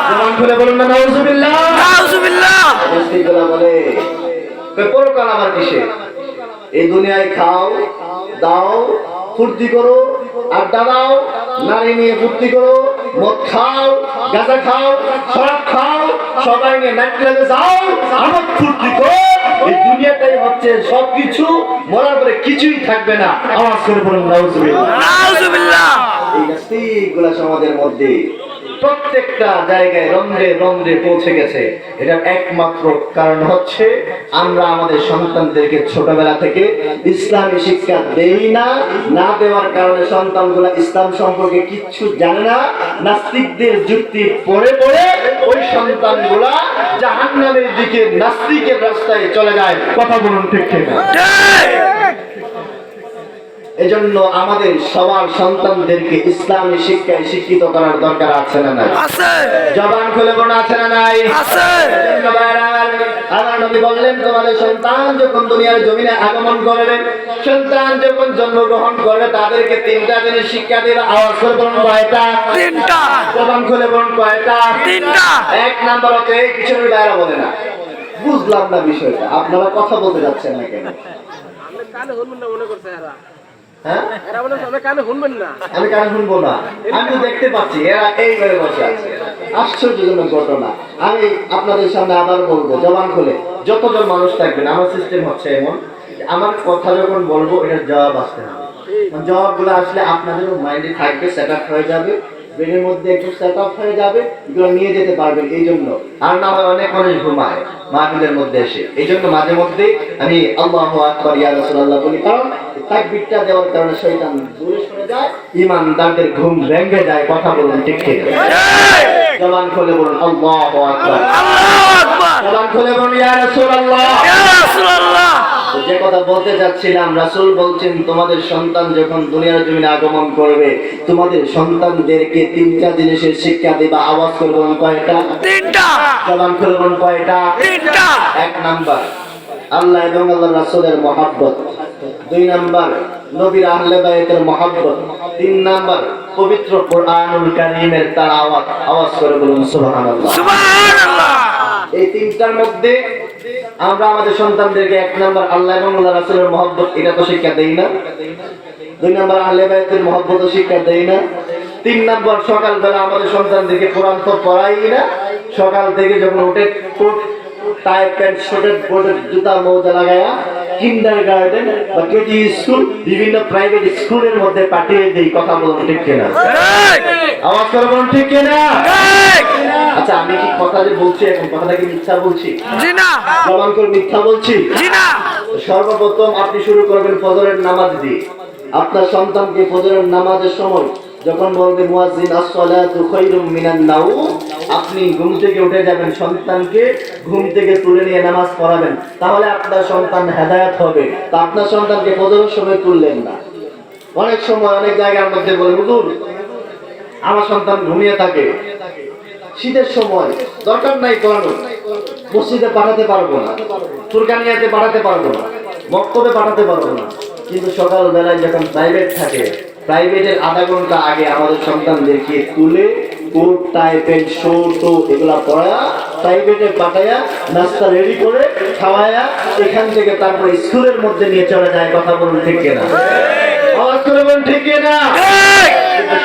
জবান খুলে বলুন না নাউজুবিল্লাহ, নাউজুবিল্লাহ। নাস্তিকগুলো বলে পরকাল আমার কিসে? এই দুনিয়ায় খাও দাও ফুর্তি করো, আড্ডা দাও, নারী নিয়ে ফুর্তি করো, মদ খাও, গাঁজা খাও, শরাব খাও, সবাই নিয়ে নাইট ক্লাবে যাও, আমোদ ফুর্তি করো। এই দুনিয়াটাই হচ্ছে সবকিছু, মরার পরে কিছুই থাকবে না। আওয়াজ করে বলুন নাউজুবিল্লাহ, নাউজুবিল্লাহ। এই নাস্তিকগুলো সমাজের মধ্যে প্রত্যেকটা জায়গায় রন্ধ্রে রন্ধ্রে পৌঁছে গেছে, এটার একমাত্র কারণ হচ্ছে আমরা আমাদের সন্তানদেরকে ছোটবেলা থেকে ইসলামী শিক্ষা দেই না। না দেওয়ার কারণে সন্তানগুলো ইসলাম সম্পর্কে কিচ্ছু জানে না। নাস্তিকদের যুক্তি পড়ে পড়ে ওই সন্তানগুলা জাহান্নামের দিকে নাস্তিকের রাস্তায় চলে যায়। কথা বলুন ঠিক কিনা? এজন্য আমাদের সবার সন্তানদেরকে ইসলামী শিক্ষায় শিক্ষিত করার দরকার আছে না নাই? জবান খুলে বলুন আছে না নাই? আমার নবী বললেন, তোমাদের সন্তান যখন দুনিয়ার জমিনে আগমন করবে, সন্তান যখন জন্মগ্রহণ করবে, তাদেরকে তিনটা জিনিস শিক্ষা দিবে। আওয়াজ করে বলুন কয়টা? তিনটা। জবান খুলে বলুন কয়টা? তিনটা। এক নাম্বার হচ্ছে, এই পিছনের বাইরে বলে না, বুঝলাম না বিষয়টা, আপনারা কথা বলতে যাচ্ছেন না কেন? আমি কানে শুনবো না? আমি তো দেখতে পাচ্ছি এরা এইভাবে বসে আছে। আশ্চর্যজনক ঘটনা। আমি আপনাদের সামনে আবার বলবো, জবান খুলে যতজন মানুষ থাকবেন, আমার সিস্টেম হচ্ছে এমন, আমার কথা যখন বলবো এটার জবাব আসতে হবে। জবাবগুলো আসলে আপনাদের মাইন্ডে থাকবে, সেট আপ হয়ে যাবে, ব্রেনের মধ্যে একটু সেট আপ হয়ে যাবে, এগুলো নিয়ে যেতে পারবেন। এই জন্য আর না হয় অনেক মানুষ ঘুমায় মাহফিলের মধ্যে এসে, এই জন্য মাঝে মধ্যে আমি আল্লাহু আকবার ইয়া রাসূলুল্লাহ বলি, কারণ তাকবীরটা দেওয়ার কারণে শয়তান দূরে সরে যায়, ঈমানদারদের ঘুম ভেঙে যায়। কথা বলুন ঠিক ঠিক? জবান খুলে বলুন আল্লাহু আকবার, আল্লাহু আকবার। জবান খুলে বলুন ইয়া রাসূলুল্লাহ, ইয়া রাসূলুল্লাহ। যে কথা বলতে যাচ্ছিলাম, রাসূল বলছেন, তোমাদের সন্তান যখন দুনিয়ার জমিনে আগমন করবে, তোমাদের সন্তানদেরকে তিনটা জিনিসের শিক্ষা দিবা। আওয়াজ করে বলুন কয়টা? তিনটা। জবান খুলে বলুন কয়টা? তিনটা। এক নাম্বার আল্লাহ এবং আল্লাহর রাসূলের মহব্বত, দুই নাম্বার নবীর আহলে বায়তের মহব্বত, তিন নাম্বার পবিত্র কোরআনুল কারীমের তেলাওয়াত। আওয়াজ করে বলুন সুবহানাল্লাহ, সুবহানাল্লাহ। এই তিনটার মধ্যে আমরা আমাদের সন্তানদেরকে এক নাম্বার আল্লাহ এবং আল্লাহর রাসূলের মহব্বত, এটা তো শিক্ষা দেই না। দুই নাম্বার আহলে বায়তের মহব্বত শিক্ষা দেই না। তিন নাম্বার সকালবেলা আমাদের সন্তানদেরকে কোরআন তো পড়াই না। সকাল থেকে যখন উঠে কোট টাই প্যান্ট শর্টের বোর্ডের জুতা মোজা লাগায়া কিন্ডারগার্টেন বা কেজি স্কুল, বিভিন্ন প্রাইভেট স্কুলের মধ্যে পাঠিয়ে দেই। কথা বলুন ঠিক কিনা? আওয়াজ করে বলুন ঠিক কিনা? আচ্ছা, আমি কি কথা যে বলছি এখন, কথাটা কি মিথ্যা বলছি? জি না। প্রমাণ করে মিথ্যা বলছি? জি না। সর্বপ্রথম আপনি শুরু করবেন ফজরের নামাজ দিয়ে। আপনার সন্তানকে ফজরের নামাজের সময় যখন বলবে মুয়াজ্জিন আস-সালাতু খায়রুম মিনান নাওম, আপনি ঘুম থেকে উঠে যাবেন, সন্তানকে ঘুম থেকে তুলে নিয়ে নামাজ পড়াবেন, তাহলে আপনার সন্তান হেদায়েত হবে। তা আপনার সন্তানকে ফজরের সময় তুললেন না। অনেক সময় অনেক জায়গার মধ্যে বলে, হুজুর আমার সন্তান ঘুমিয়ে থাকে, শীতের সময় দরকার নাই পড়ানো, মসজিদে পাঠাতে পারবো না, ফুরকানিয়াতে পাঠাতে পারবো না, মক্তবে পাঠাতে পারবো না। কিন্তু সকাল বেলায় যখন প্রাইভেট থাকে, প্রাইভেটের আধা ঘন্টা আগে আমাদের সন্তানদেরকে তুলে কোট টাই প্যান্ট শর্ট এগুলা পরায়া প্রাইভেটে পাঠায়া নাস্তা রেডি করে খাওয়ায়া এখান থেকে তারপর স্কুলের মধ্যে নিয়ে চলে যায়। কথা বলুন ঠিক কিনা? আওয়াজ করে বলুন ঠিক কিনা?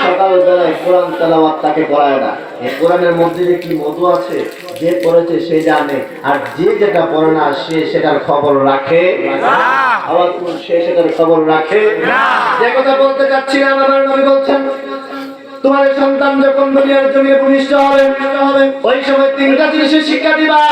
সকাল বেলায় কোরআন তেলাওয়াত তাকে পড়ায় না। এই কোরআনের মধ্যে যে কি মধু আছে, যে পড়েছে সে জানে, আর যে যেটা পড়ে না সে সেটার খবর রাখে না। আওয়াজ করুন, সে সেটার খবর রাখে না। যে কথা বলতে যাচ্ছিলাম, আমার নবী বলছেন, তোমাদের সন্তান যখন দুনিয়ার জমিনে ভূমিষ্ঠ হবে, ওই সময় তিনটা জিনিসের শিক্ষা দিবা।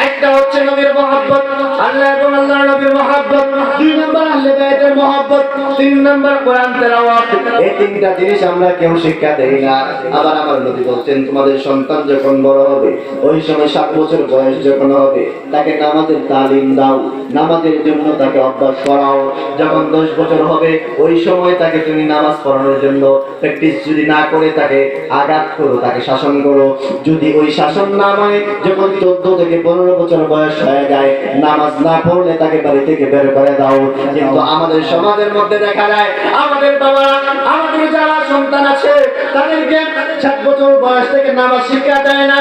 একটা হচ্ছে নবীর মহব্বত, আল্লাহ এবং আল্লাহর নবীর মহব্বত। দুই নাম্বার আহলে বায়তের মহব্বত, তিন নাম্বার কোরআন তেলাওয়াত। এই তিনটা জিনিস আমরা কেউ শিক্ষা দেই না। আবার আমার নবী বলছেন, তোমাদের সন্তান যখন বড় হবে, ওই সময় 7 বছর বয়স যখন হবে, তাকে নামাজের তালিম দাও, নামাজের জন্য তাকে অভ্যাস করাও। যখন 10 বছর হবে, ওই সময় তাকে তুমি নামাজ পড়ানোর জন্য প্র্যাকটিস যদি না করে তাকে আঘাত করো, তাকে শাসন করো। যদি ওই শাসন না মানে যখন 14 থেকে 15 বছর বয়স হয়ে যায়, নামাজ না পড়লে তাকে বাড়ি থেকে বের করে দাও। কিন্তু আমাদের সমাজের মধ্যে দেখা যায়, আমাদের বাবা, আমাদের যারা সন্তান আছে, তাদেরকে 7 বছর বয়স থেকে নামাজ শিক্ষা দেয় না।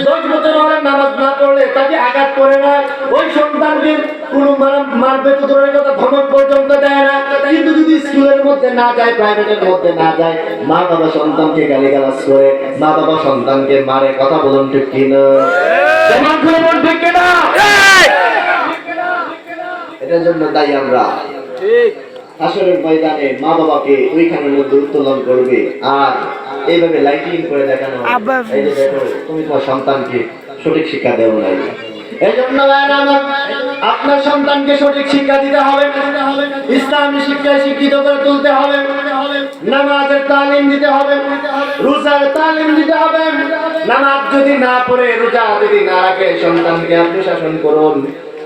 10 বছর হলে নামাজ না পড়লে তাকে আঘাত করে না। ওই সন্তানকে কোনো মারবে তো দূরের কথা, ধমক পর্যন্ত দেয় না। কিন্তু যদি স্কুলের মধ্যে না যায়, প্রাইভেটের মধ্যে না যায়, মা বাবা সন্তানকে গালিগালাজ করে, মা বাবা সন্তানকে মারে। কথা বলুন ঠিক কিনা? ঠিক কিনা? এটার জন্য তাই আমরা হাসরের ময়দানে মা বাবাকে ওইখানের মধ্যে উত্তোলন করবে, আর এইভাবে লাইটিং করে দেখানো হয়। এই যে দেখো, তুমি তোমার সন্তানকে সঠিক শিক্ষা দেও নাই। এই জন্য আপনার সন্তানকে সঠিক শিক্ষা দিতে হবে, ইসলামী শিক্ষায় শিক্ষিত করে তুলতে হবে, নামাজের তালিম দিতে হবে, রোজার তালিম দিতে হবে। নামাজ যদি না পড়ে, রোজা যদি না রাখে, সন্তানকে আপনি শাসন করুন।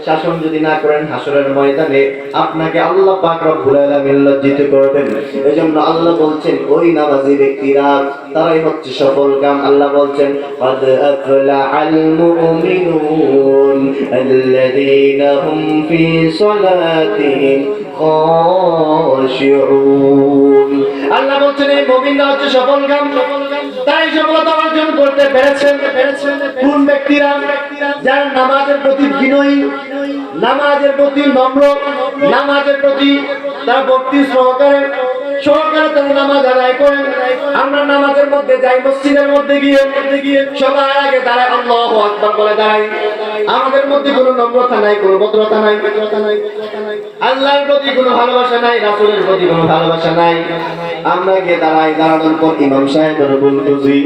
শাসন যদি না করেন, হাসরের ময়দানে আপনাকে আল্লাহ পাক রব্বুল আলামিন লজ্জিত করবেন। এজন্য আল্লাহ বলছেন, ওই নামাজি ব্যক্তিরা তারাই হচ্ছে সফলকাম। আল্লাহ বলছেন, قد أفلح المؤمنون الذين هم في صلاتهم خاشعون। আল্লাহ বলছেন, এই মুমিনরা হচ্ছে সফলকাম, তাই সফলতা অর্জন করতে পেরেছেন। কোন ব্যক্তিরা? যারা নামাজের প্রতি বিনয়ী, নামাজের প্রতি নম্র, নামাজের প্রতি তারা ভক্তি সহকারে তারা নামাজ আদায় করেন। আমরা নামাজের মধ্যে যাই, মসজিদের মধ্যে গিয়ে সবার আগে দাঁড়ায় আল্লাহু আকবার বলে দাঁড়াই। আমাদের মধ্যে কোনো নম্রতা নাই, কোনো ভদ্রতা নাই, আল্লাহর প্রতি কোনো ভালোবাসা নাই, রাসূলের প্রতি কোনো ভালোবাসা নাই। আমরা গিয়ে দাঁড়াই, দাঁড়ানোর পর ইমাম সাহেবের ভুল বুঝি,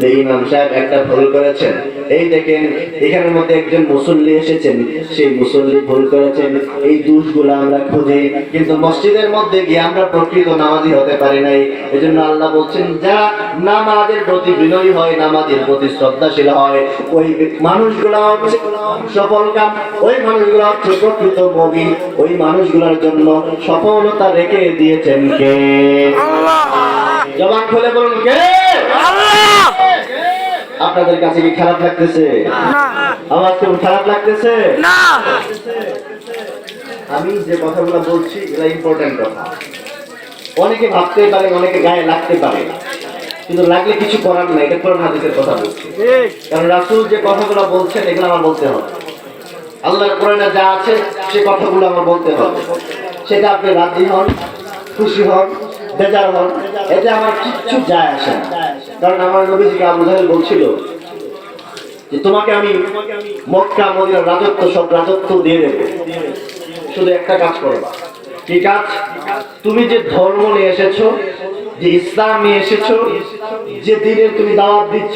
এই ইমাম সাহেব একটা ভুল করেছেন। এই দেখেন, এখানের মধ্যে একজন মুসল্লি এসেছেন, সেই মুসল্লি ভুল করেছেন। এই দোষগুলো আমরা খুঁজি, কিন্তু মসজিদের মধ্যে গিয়ে আমরা প্রকৃত নামাজি হতে পারি নাই। এজন্য আল্লাহ বলছেন, যারা নামাজের প্রতি বিনয়ী হয়, নামাজের প্রতি শ্রদ্ধাশীল হয়, ওই মানুষগুলো হচ্ছে সফলকাম, ওই মানুষগুলো হচ্ছে প্রকৃত মুমিন। ওই মানুষগুলোর জন্য সফলতা রেখে দিয়েছেন কে? আল্লাহ। জবান খুলে বলুন, কে? আল্লাহ। আপনাদের কাছে কি খারাপ লাগতেছে? না। আমার তো খারাপ লাগতেছে না। আমি যে কথাগুলো বলছি এটা ইম্পর্টেন্ট কথা। অনেকে ভাবতে পারে, অনেকে গায়ে লাগতে পারে, কিন্তু লাগলে কিছু করার নাই। এটা কোরআন হাদিসের কথা বলছি, কারণ রাসূল যে কথাগুলো বলছেন এগুলো আমার বলতে হবে। আল্লাহর কোরআনে যা আছে সে কথাগুলো আমার বলতে হবে। সেটা আপনি রাজি হন, খুশি হন, বেজার হন, এতে আমার কিচ্ছু যায় আসে না। কারণ আমার নবীজিকে আবু জাহেল বলছিল যে, তোমাকে আমি মক্কা মদিনার রাজত্ব, সব রাজত্ব দিয়ে দেব, শুধু একটা কাজ করবা। কি কাজ? তুমি যে ধর্ম নিয়ে এসেছো, যে ইসলাম নিয়ে এসেছো, যে দিনের তুমি দাওয়াত দিচ্ছ,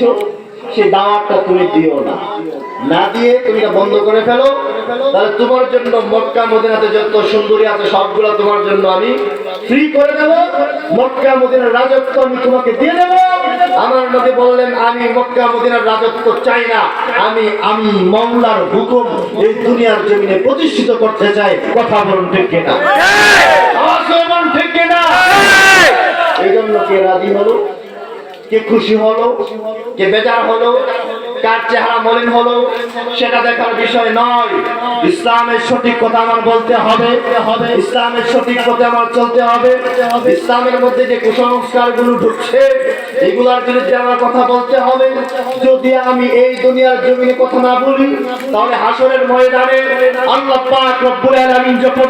সেই দাওয়াতটা তুমি দিও না। না দিয়ে তুমি এটা বন্ধ করে ফেলো, তাহলে তোমার জন্য মক্কা মদিনাতে যত সুন্দরী আছে সবগুলো তোমার জন্য আমি ফ্রি করে দেব। মক্কা মদিনার রাজত্ব আমি তোমাকে দিয়ে দেব। আমার নবী বললেন, আমি মক্কা মদিনার রাজত্ব চাই না, আমি মওলার হুকুম এই দুনিয়ার জমিনে প্রতিষ্ঠিত করতে চাই। কথা বলুন ঠিক কিনা? ঠিক কিনা? এই জন্য কে রাজি হলো, কে খুশি হলো, কে বেজার হলো, কার চেহারা মলিন হলো, সেটা দেখার বিষয় নয়। ইসলামের সঠিক কথা আমার বলতে হবে, ইসলামের সঠিক পথে আমার চলতে হবে। ইসলামের মধ্যে যে কুসংস্কার গুলো ঢুকছে, এগুলার বিরুদ্ধে আমার কথা বলতে হবে। যদি আমি এই দুনিয়ার জমিনে কথা না বলি, তাহলে হাসরের ময়দানে আল্লাহ পাক রব্বুল আলামিন যখন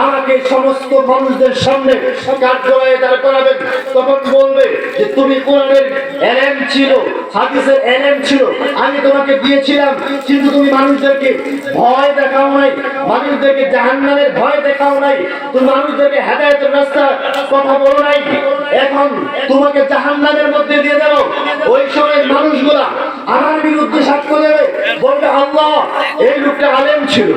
আমাকে সমস্ত মানুষদের সামনে কাঠগড়ায় দাঁড় করাবেন, তখন বলবে যে, তুমি কোরআনের এলেম ছিল, হাদিসের এলেম ছিল, আমি তোমাকে দিয়েছিলাম, কিন্তু তুমি মানুষদেরকে ভয় দেখাও নাই, মানুষদেরকে জাহান্নামের ভয় দেখাও নাই, তুমি মানুষদেরকে হেদায়েতের রাস্তার কথা বলো নাই। এখন তোমাকে জাহান্নামের মধ্যে দিয়ে দেব। ওই সময় মানুষগুলা আমার বিরুদ্ধে সাক্ষ্য দেবে, বলবে, আল্লাহ, এই লোকটা আলেম ছিল,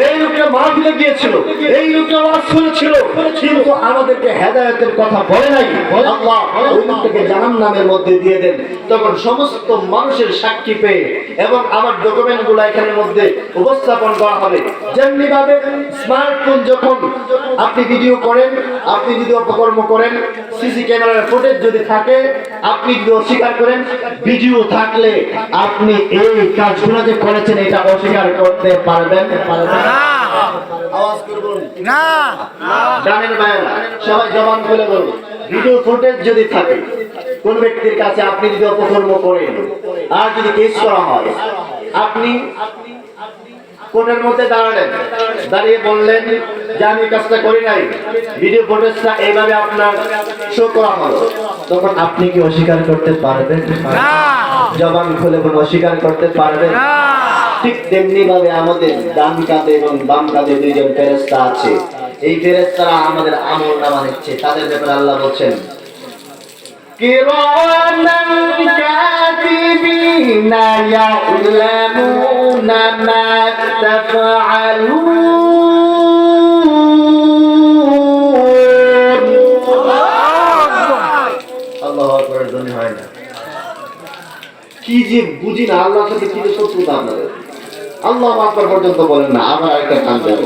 এই লোকটা মাহফিলে গিয়েছিল, এই লোকটা ওয়াজ শুনেছিল, কিন্তু আমাদেরকে হেদায়েতের কথা বলে নাই। আল্লাহ, ওই লোকটাকে জাহান্নামের মধ্যে দিয়ে দেন। তখন সমস্ত মানুষের সাক্ষী পেয়ে এবং আমার ডকুমেন্টগুলো এখানের মধ্যে উপস্থাপন করা হবে। যেমনি ভাবে স্মার্টফোন যখন আপনি ভিডিও করেন, আপনি যদি অপকর্ম করেন, সিসি ক্যামেরার ফুটেজ যদি থাকে, আপনি যদি অস্বীকার করেন, ভিডিও থাকলে আপনি এই কাজগুলো যে করেছেন এটা অস্বীকার করতে পারবেন না। আওয়াজ করে বলুন না। জানেন ভাইরা, সবাই জবান খুলে বলুন, ভিডিও ফুটেজ যদি থাকে কোন ব্যক্তির কাছে, আপনি যদি অপকর্ম করেন আর যদি কেস করা হয়, আপনি কোর্টের মধ্যে দাঁড়ালেন, দাঁড়িয়ে বললেন যে আমি কাজটা করি নাই, ভিডিও ফুটেজটা এইভাবে আপনার শো করা হলো, তখন আপনি কি অস্বীকার করতে পারবেন না? জবান খুলে বলুন, অস্বীকার করতে পারবেন না। ঠিক তেমনি ভাবে আমাদের ডান কাঁধে এবং বাম কাঁধে দুইজন ফেরেশতা আছে। এই ফেরেশতারা আমাদের আমল নামা নিচ্ছে। তাদের ব্যাপারে আল্লাহ বলছেন, কিরামান কাতিবিনা ইয়ালামুনা মা তাফআলুন। আল্লাহু আকবার, ধ্বনি হয় না। কি যে বুঝি না, আল্লাহর সাথে কি যে শত্রুতা আপনাদের। আল্লাহু আকবার পর্যন্ত বলেন না, আবার একটা কান দেব।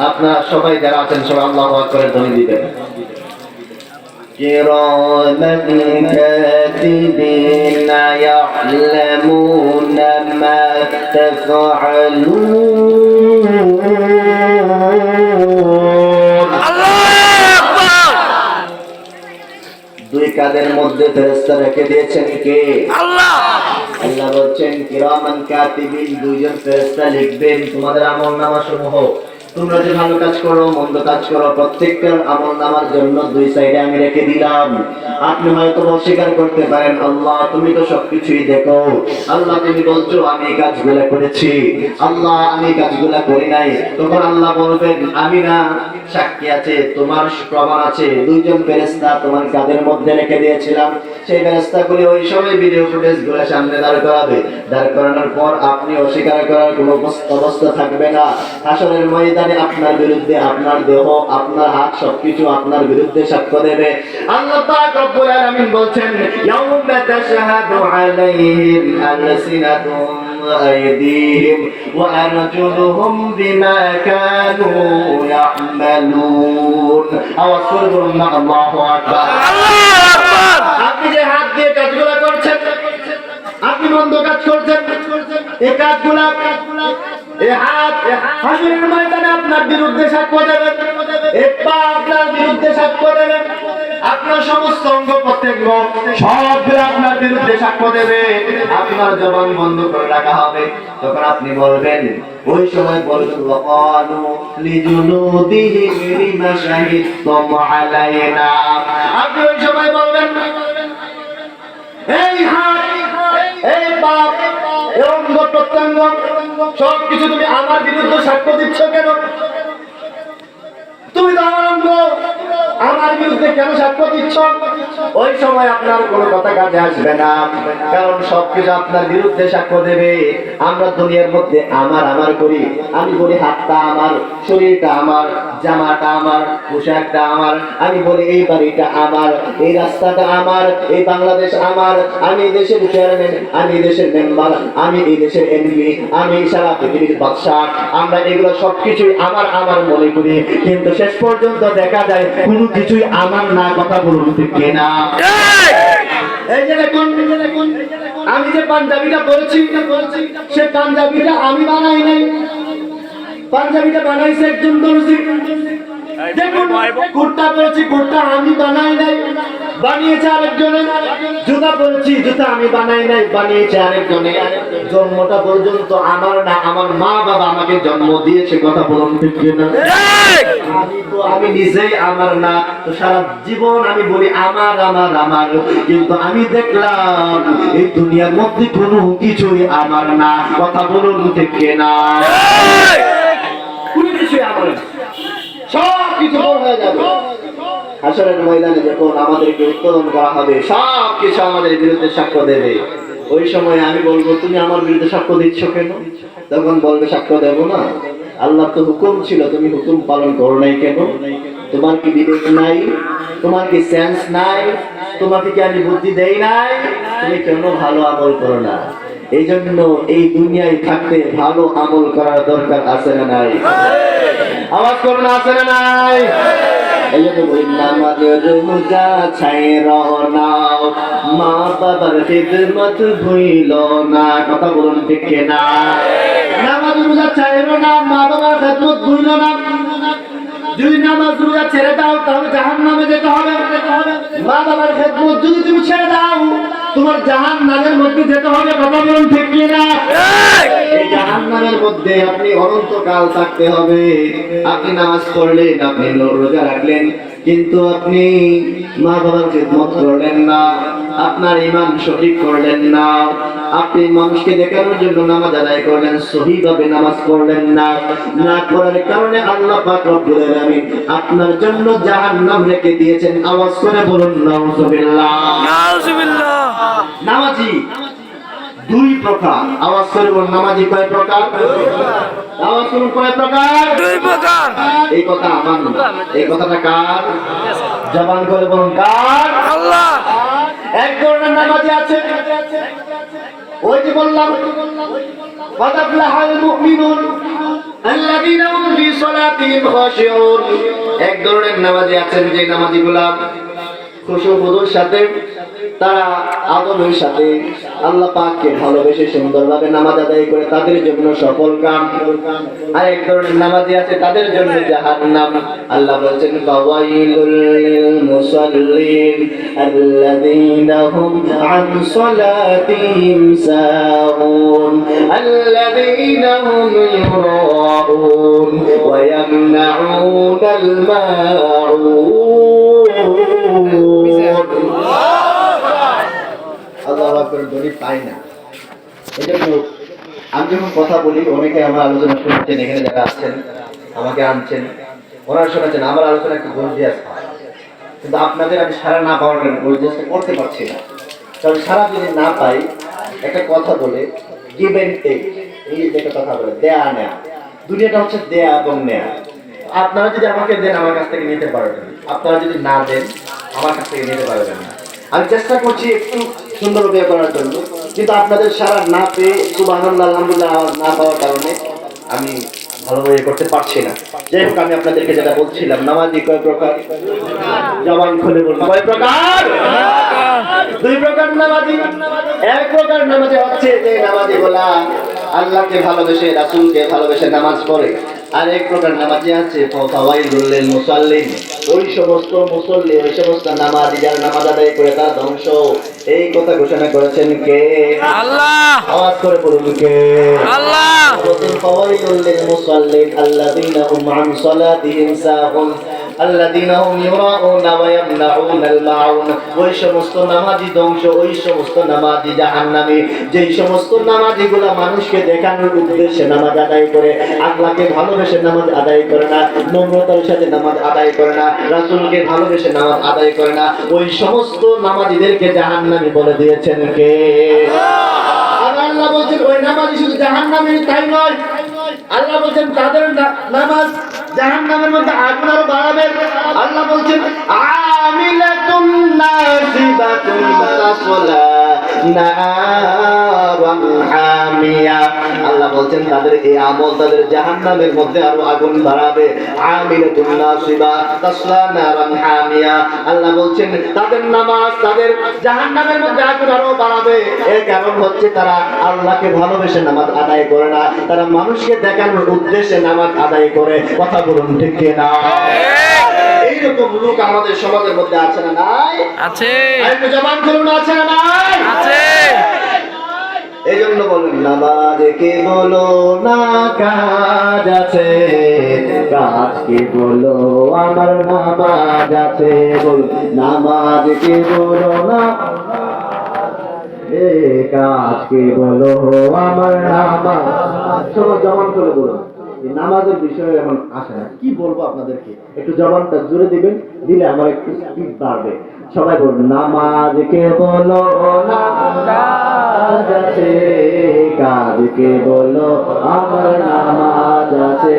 আপনারা সবাই যারা আছেন সবাই আল্লাহু আকবারের ধ্বনি দিবেন। কিরামান কাতিবিনা ইয়ালামুনা মা তাফআলুন। দুই কাদের মধ্যে ফেরেশতা রেখে দিয়েছেন কে? আল্লাহ। আল্লাহ বলছেন কিরামান কাতিবিন, দুইজন ফেরেশতা লিখবেন তোমাদের আমলনামা সমূহ। তোমরা যে ভালো কাজ করো মন্দ কাজ করো প্রত্যেকটার আমলনামার জন্য দুই সাইডে আমি রেখে দিলাম। আপনি হয়তো অস্বীকার করতে পারেন, আল্লাহ তুমি তো সবকিছুই দেখো, আল্লাহ তুমি বলছো আমি এই কাজগুলো করেছি, আল্লাহ আমি এই কাজগুলো করি নাই। তখন আল্লাহ বলবেন আমি না, সাক্ষী আছে, তোমার প্রমাণ আছে, দুইজন ফেরেশতা তোমার কাদের মধ্যে রেখে দিয়েছিলাম। সেই ফেরেশতাগুলি ওই সময় ভিডিও ফুটেজ গুলো সামনে দাঁড় করাবে। দাঁড় করানোর পর আপনি অস্বীকার করার কোনো অবস্থা থাকবে না। হাসরের ময়দানে আপনার বিরুদ্ধে আপনার দেহ, আপনার হাত সবকিছু আপনার বিরুদ্ধে সাক্ষ্য দেবে। আল্লাহ পাক রব্বুল আলামিন বলছেন ইয়াউমা তাশহাদু আলাইহিম আলসিনাতুহুম وأيديهم وأرجلهم بما كانوا يعملون। আওয়াজ করে বলুন না আল্লাহু আকবার। আল্লাহু আকবার। আপনি যে হাত দিয়ে কাজগুলো করছেন, আপনি মন্দ কাজ করছেন, এই কাজগুলো এই হাত হাসরের ময়দানে আপনার বিরুদ্ধে সাক্ষ্য দেবে, এই পা আপনার বিরুদ্ধে সাক্ষ্য দেবে, আপনার সমস্ত অঙ্গ প্রত্যঙ্গ সবগুলো আপনার বিরুদ্ধে সাক্ষ্য দেবে। আপনার জবান বন্ধ করে রাখা হবে। তখন আপনি বলবেন, ওই সময় বলবেন ওয়াকালু লিজুলুদিহিম লিমা শাহিদতুম আলাইনা। আপনি ওই সময় বলবেন এই হাত, এই পা, এই অঙ্গ প্রত্যঙ্গ সবকিছু তুমি আমার বিরুদ্ধে সাক্ষ্য দিচ্ছ কেন? তুমি তো আমার অঙ্গ, আমার বিরুদ্ধে কেন সাক্ষ্য দিচ্ছ? ওই সময় আপনার কোনো কথা কাজে আসবে না, কারণ সবকিছু আপনার বিরুদ্ধে সাক্ষ্য দেবে। আমরা দুনিয়ার মধ্যে আমার আমার করি, আমি বলি হাতটা আমার, শরীরটা আমার, জামাটা আমার, পোশাকটা আমার, আমি বলি এই বাড়িটা আমার, এই রাস্তাটা আমার, এই বাংলাদেশ আমার, আমি এই দেশের চেয়ারম্যান, আমি এই দেশের মেম্বার, আমি এই দেশের এমপি, আমি সারা পৃথিবীর বাদশাহ। আমরা এগুলো সবকিছুই আমার আমার মনে করি, কিন্তু শেষ পর্যন্ত দেখা যায় কোনো কিছুই আমার না। কথা বলুন ঠিক কিনা? এই যে দেখুন, আমি যে পাঞ্জাবিটা পরেছি, সে পাঞ্জাবিটা আমি বানাই নাই, পাঞ্জাবিটা বানাইছে একজন দর্জি। দেখুন কুর্তা পরেছি, কুর্তা আমি বানাই নাই, বানিয়েছে আরেকজনে। জুতা পরেছি, জুতা আমি বানাই নাই, বানিয়েছে আরেকজনে। জন্মটা পর্যন্ত আমার না, আমার মা বাবা আমাকে জন্ম দিয়েছে। কথা বলুন ঠিক কিনা? আমি নিজেই আমার না, তো সারা জীবন আমি বলি আমার আমার আমার, কিন্তু আমি দেখলাম এই দুনিয়ার মধ্যে কোনো কিছুই আমার না। কথা বলুন ঠিক কিনা? কোনো কিছুই আমার না, সব কিছু বড় হয়ে যাবে। হাসরের ময়দানে যখন আমাদেরকে উত্তোলন করা হবে, সব কিছু আমাদের বিরুদ্ধে সাক্ষ্য দেবে। ওই সময় আমি বলবো তুমি আমার বিরুদ্ধে সাক্ষ্য দিচ্ছ কেন? তখন বলবে সাক্ষ্য দেব না, আল্লাহ তো হুকুম ছিল, তুমি হুকুম পালন করো নাই কেন? তোমার কি বিবেক নাই? তোমার কি সেন্স নাই? তোমাকে কি আমি বুদ্ধি দেই নাই? তুমি কেন ভালো আমল করো না? এই জন্য এই দুনিয়ায় থাকতে ভালো আমল করার দরকার আছে না নাই? আওয়াজ করুন, আছে না নাই? এই জন্য বলি নামাজের রোজা ছাইরো না, মা বাবার খিদমত ভুইলো না। কথা বলুন ঠিক কিনা? নামাজ রোজা ছাইরো না, মা বাবার খিদমত ভুইলো না। যদি নামাজ রোজা ছেড়ে দাও তাহলে জাহান্নামে যেতে হবে। মা বাবার খিদমত যদি তুমি ছেড়ে দাও তোমার জাহান্নামের মধ্যে যেতে হবে। কথা বলুন ঠিক কিনা? এই জাহান্নামের মধ্যে আপনি অনন্তকাল থাকতে হবে। আপনি নামাজ পড়লেন, আপনি রোজা রাখলেন, কিন্তু আপনি মা বাবার খিদমত করলেন না, আপনার ঈমান সঠিক করলেন না, আপনি মানুষকে দেখানোর জন্য নামাজ আদায় করলেন, সহিভাবে নামাজ পড়লেন না, না করার কারণে আল্লাহ পাক রব্বুল আলামিন আপনার জন্য জাহান্নাম রেখে দিয়েছেন। আওয়াজ করে বলুন নাউজুবিল্লাহ। নাউজুবিল্লাহ। নামাজি দুই প্রকার। আওয়াজ করে বলুন নামাজি কয় প্রকার? আওয়াজ করুন কয় প্রকার? দুই প্রকার। এই কথা আমার না, এই কথাটা কার? জবান করে বলুন কার? আল্লাহ। এক ধরনের নামাজি আছে, ওই যে বললাম قد أفلح المؤمنون الذين هم في صلاتهم خاشعون। এক ধরনের নামাজি আছেন যে নামাজিগুলা খুশুর সাথে, তারা আদবের সাথে আল্লাহ পাককে ভালোবেসে সুন্দরভাবে নামাজ আদায় করে তাদের জন্য সফল কাম। আর এক ধরনের নামাজি আছে তাদের জন্য জাহান্নাম। আল্লাহ বলেছেন ফাওয়াইলুল লিল মুসাল্লিন আল্লাযীনা হুম আন সালাতিহিম সাহুন আল্লাযীনা হুম ইউরাউন ওয়া ইয়ামনাউনাল মাউন। আল্লাহু আকবার বলি পাই না। এজন্য আমি যখন কথা বলি অনেকে আমার আলোচনা শুনছেন, এখানে যারা আছেন আমাকে আনছেন, ওনারা শুনেছেন আমার আলোচনা একটু গর্জিয়াস হয়, কিন্তু আপনাদের আমি সারা না পাওয়ার কারণে গর্জিয়াসটা করতে পারছি না। কারণ সারা যদি না পাই একটা কথা বলে গিভ এন্ড টেক, এই যে কথা বলে দেয়া নেয়া, দুনিয়াটা হচ্ছে দেয়া এবং নেয়া। আপনারা যদি আমাকে দেন আমার কাছ থেকে নিতে পারবেন, আপনারা যদি না দেন আমার কাছ থেকে নিতে পারবেন না। আমি চেষ্টা করছি একটু সুন্দরভাবে করার জন্য, কিন্তু আপনাদের সারা না পেয়ে সুবহানাল্লাহ আলহামদুলিল্লাহ আওয়াজ না পাওয়ার কারণে আমি ভালোভাবে করতে পারছি না। যাই হোক, আমি আপনাদেরকে যেটা বলছিলাম, নামাজি কয় প্রকার? জবান খুলে বলুন কয় প্রকার? দুই প্রকার নামাজি। এক প্রকার নামাজি হচ্ছে যে নামাজি বলা আল্লাহকে ভালোবেসে রাসূলকে ভালোবেসে নামাজ পড়ে। আর এক প্রকার নামাজি আছে ফাওয়াইলুল লিল মুসাল্লিন, ওই সমস্ত মুসল্লি, ওই সমস্ত নামাজি যারা নামাজ আদায় করে তারা ধ্বংস। এই কথা ঘোষণা করেছেন কে? আল্লাহ। আওয়াজ করে বলুন কে? আল্লাহ। ফাওয়াইলুল লিল মুসাল্লিন আল্লাযীনা হুম আন সালাতিহিম সাহুন আল্লাযীনা হুম ইউরাউনা ওয়া ইয়ামনাউনাল মাউন। ওই সমস্ত নামাজি ধ্বংস, ওই সমস্ত নামাজি জাহান্নামী, যেই সমস্ত নামাজিগুলা মানুষকে দেখানোর উদ্দেশ্যে নামাজ আদায় করে, আল্লাহকে ভালোবেসে নামাজ আদায় করে না, নম্রতার সাথে নামাজ আদায় করে না, রাসূলকে ভালোবেসে নামাজ আদায় করে না, ওই সমস্ত নামাজিদেরকে জাহান্নামী বলে দিয়েছেন কে? আল্লাহ বলছেন ওই নামাজি শুধু জাহান্নামী তাই নয়, আল্লাহ বলছেন তাদের নামাজ জাহান্নামের মধ্যে আগুন আরো বাড়াবে। আল্লাহ বলছেন আমিলাতুন নাসিবাতুন তাসলা নারান হামিয়া। আল্লাহ বলছেন তাদের এই আমল তাদের জাহান্নামের মধ্যে আরো আগুন বাড়াবে। আমিলাতুন নাসিবা তাসলা নারান হামিয়া। আল্লাহ বলছেন তাদের নামাজ তাদের জাহান্নামের মধ্যে আগুন আরো বাড়াবে। এর কারণ হচ্ছে তারা আল্লাহকে ভালোবেসে নামাজ আদায় করে না, তারা মানুষকে দেখানোর উদ্দেশ্যে নামাজ আদায় করে। কথা বলুন ঠিক কিনা? এইরকম লোক আমাদের সমাজের মধ্যে আছে না নাই? আছে। আরেকটু জবান খুলুন, আছে না নাই? আছে। এই জন্য বলুন নামাজ কে বলো না কাজ আছে, কাজ কে বলো আমার নামাজ আছে। বলুন নামাজ কে বলো না কাজ কে বলো আমার নামাজ। সবাই জবান করে বলুন। এই নামাজের বিষয়ে এখন আসে না, কি বলবো আপনাদেরকে, একটু জবানটা জুড়ে দিবেন, দিলে আমার একটু স্পিড বাড়বে। সবাই বলুন নামাজ কে বলো না কাজ আছে, কাজ কে বলো আমার নামাজ আছে।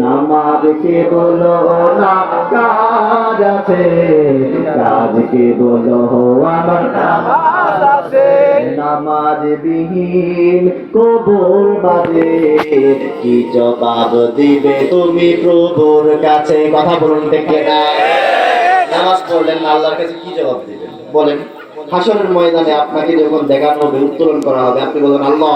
নামাজ কে বলো না কাজ আছে, কাজ কে বলো আমার নামাজ আছে। নামাজ বিহীন কবর বাজে, কি জবাব দিবে তুমি প্রভুর কাছে? কথা বলুন দেখলে না? নামাজ পড়লেন না, আল্লাহর কাছে কি জবাব দিবেন বলেন? হাসরের ময়দানে আপনাকে যখন দেখানো হবে, উত্তোলন করা হবে, আপনি বলবেন আল্লাহ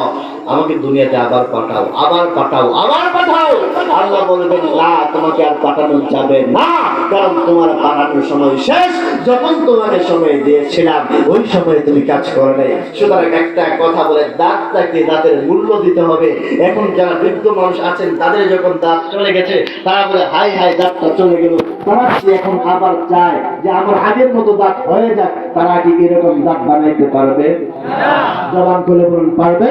আমাকে দুনিয়াতে আবার পাঠাও, আবার পাঠাও, আবার পাঠাও। আল্লাহ বলবেন না, তোমাকে আর পাঠানো যাবে না, কারণ তোমার পাঠানোর সময় শেষ। যখন তোমাকে সময় দিয়েছিলাম ওই সময় তুমি কাজ করো নাই। সুতরাং একটা কথা বলে দাঁতটাকে দাঁতের মূল্য দিতে হবে। এখন যারা বৃদ্ধ মানুষ আছেন তাদের যখন দাঁত চলে গেছে তারা বলে হাই হাই দাঁতটা চলে গেল, তারা কি এখন আবার চায় যে আমার আগের মতো দাঁত হয়ে যাক, তারা কি এরকম দাঁত বানাইতে পারবে? জবান খুলে বলুন, পারবে?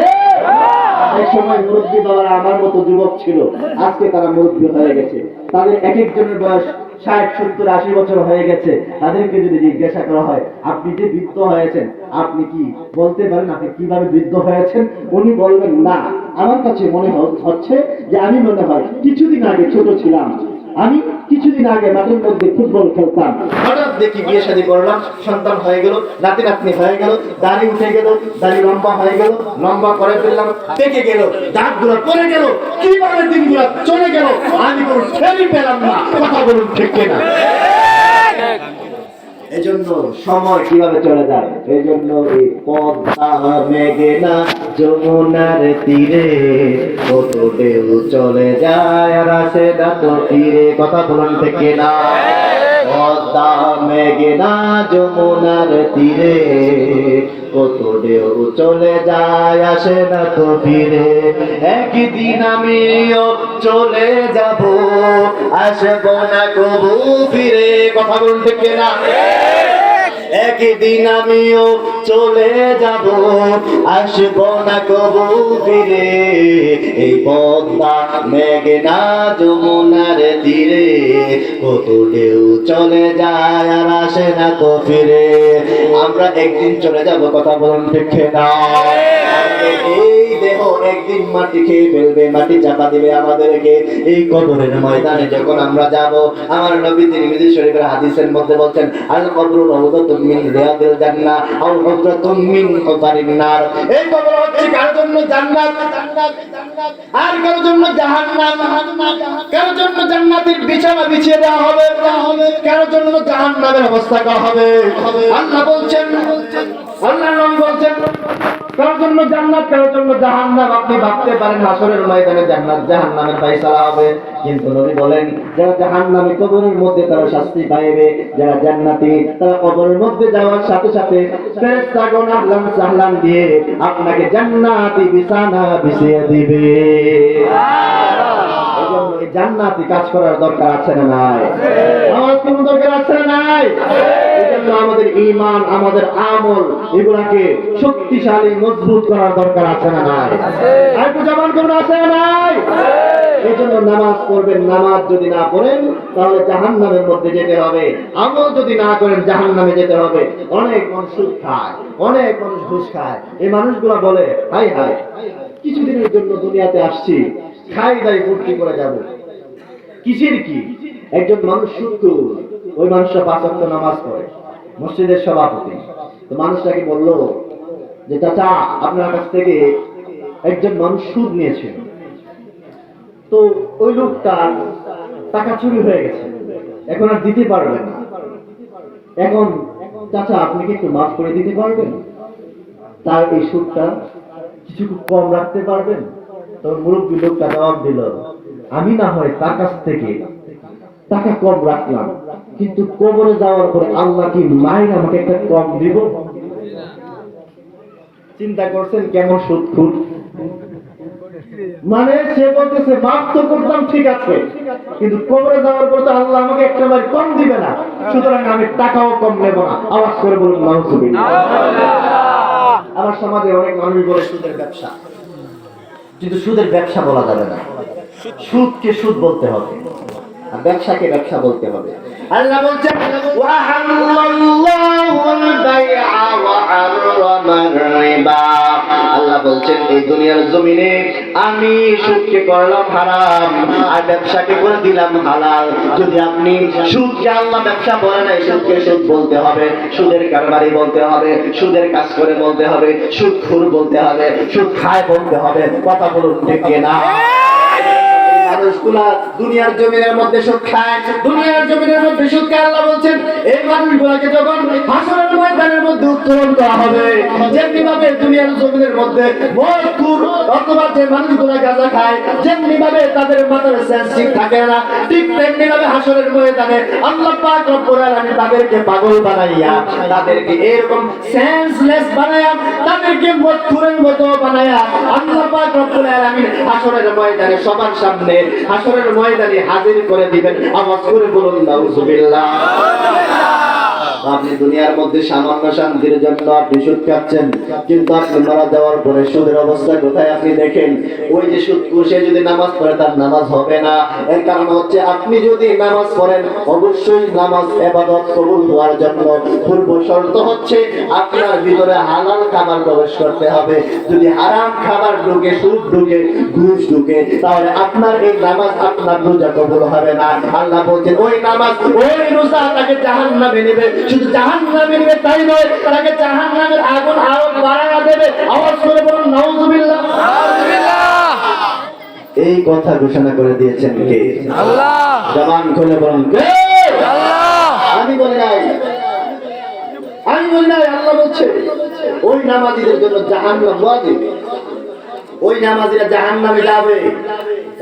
এক সময় মুরব্বী বাবারা আমার মতো যুবক ছিল, আজকে তারা মুরব্বী হয়ে গেছে, তাদের এক একজনের বয়স 60, 70, 80 বছর হয়ে গেছে। তাদেরকে যদি জিজ্ঞাসা করা হয় আপনি যে বৃদ্ধ হয়েছেন, আপনি কি বলতে পারেন আপনি কিভাবে বৃদ্ধ হয়েছেন? উনি বলবেন না, আমার কাছে মনে হচ্ছে যে আমি মনে হয় কিছুদিন আগে ছোট ছিলাম, আমি কিছুদিন আগে মাঠের মধ্যে ফুটবল খেলতাম, হঠাৎ দেখি বিয়ে শাদী করলাম, সন্তান হয়ে গেল, নাতি নাতনি হয়ে গেল, দাড়ি উঠে গেল, দাড়ি লম্বা হয়ে গেল, লম্বা করে ফেললাম, পেকে গেল, দাঁতগুলো পড়ে গেল, কিভাবে দিনগুলো চলে গেল আমি কোনো ঠেলি পেলাম না। কথা বলুন ঠিক কিনা? এজন্য সময় কিভাবে চলে যায়, এজন্য এই পদ্মা মেঘনা যমুনার তীরে কত ঢেউ চলে যায় আর আসে না তো তীরে। কথা বলুন ঠিক কিনা? পদ্মা মেঘনা যমুনার তীরে কত ঢেউ চলে যায় আসে না তো ফিরে। একদিন আমিও চলে যাব, আসব না কবু ফিরে। কথা বলুন ঠিক কিনা? একদিন আমিও চলে যাব, আসব না কবু ফিরে। এই পদ্মা মেঘনা যমুনার তীরে কত ঢেউ চলে যায় আর আসে না তো ফিরে। আমরা একদিন চলে যাব, কথা বলুন ঠিক কিনা? এই দেহ একদিন মাটি খেয়ে ফেলবে, মাটি চাপা দিবে আমাদেরকে। এই কবরের ময়দানে যখন আমরা যাব, আমার নবী তিরমিজি শরীফের হাদিসের মধ্যে বলছেন, আল কবরু রাউদাতুম মিন রিয়াদিল জান্নাহ আও হুফরাতুম মিন হুফারিন নার। এই কবর হচ্ছে কারোর জন্য জান্নাত, আর কারোর জন্য জাহান্নাম। কারোর জন্য জান্নাতের বিছানা বিছিয়ে দেওয়া হবে, কারোর জন্য জাহান্নামের অবস্থা করা হবে। আল্লাহ বলছেন, আল্লাহর নবী বলছেন, কারোর জন্য জান্নাত, কারোর জন্য জাহান্নাম। আপনি ভাবতে পারেন হাসরের ময়দানে জান্নাত জাহান্নামের ফয়সালা হবে, কিন্তু নবী বলেন যারা জাহান্নামী কবরের মধ্যে তারা শাস্তি পাইবে, যারা জান্নাতি তারা কবরের মধ্যে যাওয়ার সাথে সাথে ফেরেশতাগণ আহলান সাহলান দিয়ে আপনাকে জান্নাতি বিছানা বিছিয়ে দিবে। এজন্য এই জান্নাতি কাজ করার দরকার আছে না নাই? আমার কোন দরকার আছে না নাই? এজন্য আমাদের ঈমান, আমাদের আমল এগুলাকে শক্তিশালী মজবুত করার দরকার আছে না নাই? আর একটু জবান করুন, আছে না নাই? এজন্য নামাজ পড়বেন, নামাজ যদি না পড়েন তাহলে জাহান্নামের মধ্যে যেতে হবে। আমল যদি না করেন জাহান্নামে যেতে হবে। অনেক মানুষ সুদ খায়, অনেক মানুষ ঘুষ খায়। এই মানুষগুলো বলে হাই হাই কিছুদিনের জন্য দুনিয়াতে আসছি, খাই দাই ফুর্তি করে যাব। কিসের কি? একজন মানুষ সুদখোর, ওই মানুষটা 5 ওয়াক্ত নামাজ পড়ে, মসজিদের সভাপতি। তো মানুষটাকে বললো যে চাচা আপনার কাছ থেকে একজন মানুষ সুদ নিয়েছিল, তো ওই লোকটা টাকা চুরি হয়ে গেছে, এখন আর দিতে পারবে না। এখন চাচা আপনি কি একটু মাফ করে দিতে পারবেন? তার এই সুদটা কিছু কম রাখতে পারবেন? তো মুরব্বী লোকটা জবাব দিল, আমি না হয় তার কাছ থেকে টাকা কম রাখলাম, কিন্তু কবরে যাওয়ার পরে আল্লাহ কি মায়ের আমাকে একটা কম দিব? চিন্তা করছেন কেমন সুদখোর? মানে সে বলতেছে মাফ তো করতাম ঠিক আছে, কিন্তু কবরে যাওয়ার পর তো আল্লাহ আমাকে একটা বার কম দিবে না, সুতরাং আমি টাকাও কম নেব না। আওয়াজ করে বলুন নাউজুবিল্লাহ। আমার সমাজে অনেক মানুষ বলে সুদের ব্যবসা, কিন্তু সুদের ব্যবসা বলা যাবে না। সুদকে সুদ বলতে হবে, আর ব্যবসাকে ব্যবসা বলতে হবে। আল্লাহ বলছেন ওয়া হাল্লাল্লাহুল বাইআ ওয়া হারামার রিবা। আল্লাহ বলছেন এই দুনিয়ার জমিনে আমি সুদকে করলাম হারাম আর ব্যবসাকে করে দিলাম হালাল। যদি আপনি সুদকে আল্লাহ ব্যবসা বলে নাই, সুদকে সুদ বলতে হবে, সুদের কারবারি বলতে হবে, সুদের কাজ করে বলতে হবে, সুদখোর বলতে হবে, সুদ খায় বলতে হবে। কথা বলুন ঠিক না? মানুষগুলা দুনিয়ার জমিনের মধ্যে সুদ খায়, দুনিয়ার জমিনের মধ্যে সুদ খায়। আল্লাহ বলছেন এই মানুষগুলাকে যখন হাসরের ময়দানের মধ্যে উত্তোলন করা হবে, যেমনি ভাবে দুনিয়ার জমিনের মধ্যে মজদুর অথবা যে মানুষগুলা গাঁজা খায়, যেমনি ভাবে তাদের মাথার সেন্স ঠিক থাকে না, ঠিক তেমনি ভাবে হাসরের ময়দানে আল্লাহ পাক রব্বুল আলামিন তাদেরকে পাগল বানাইয়া, তাদেরকে এরকম সেন্সলেস বানাইয়া, তাদেরকে মজদুরের মতো বানাইয়া আল্লাহ পাক রব্বুল আলামিন হাসরের ময়দানে সবার সামনে হাসরের ময়দানে হাজির করে দিবেন। আওয়াজ করে বলুন নাউজুবিল্লাহ। আপনি দুনিয়ার মধ্যে সামান্য শান্তির জন্য আপনি সুদ খাচ্ছেন, কিন্তু আপনি মারা যাওয়ার পরে সুদের অবস্থা কোথায় আপনি দেখেন। ওই যে সুদখোর সে যদি নামাজ পড়ে তার নামাজ হবে না। এর কারণ হচ্ছে আপনি যদি নামাজ পড়েন, অবশ্যই নামাজ ইবাদত কবুল হওয়ার জন্য পূর্ব শর্ত হচ্ছে আপনার ভিতরে হালাল খাবার প্রবেশ করতে হবে। যদি হারাম খাবার ঢুকে, সুদ ঢুকে, ঘুষ ঢুকে, তাহলে আপনার এই নামাজ, আপনার রোজা কবুল হবে না। আল্লাহ বলছেন ওই নামাজ, ওই রোজা তাকে জাহান্নামে নেবে। শুধু জাহান্নামে নেবে তাই নয়, তাকে জাহান্নামের আগুন আরো বাড়ায়া দেবে। আওয়াজ করে বলুন নাউজুবিল্লাহ। এই কথা ঘোষণা করে দিয়েছেন কে? আল্লাহ। জবান খুলে বলুন কে? আল্লাহ। আমি বলি নাই, আমি বলি নাই, আল্লাহ বলছে ওই নামাজীদের জন্য জাহান্নাম ওয়াজিব। ওই নামাজীরা জাহান্নামে যাবে।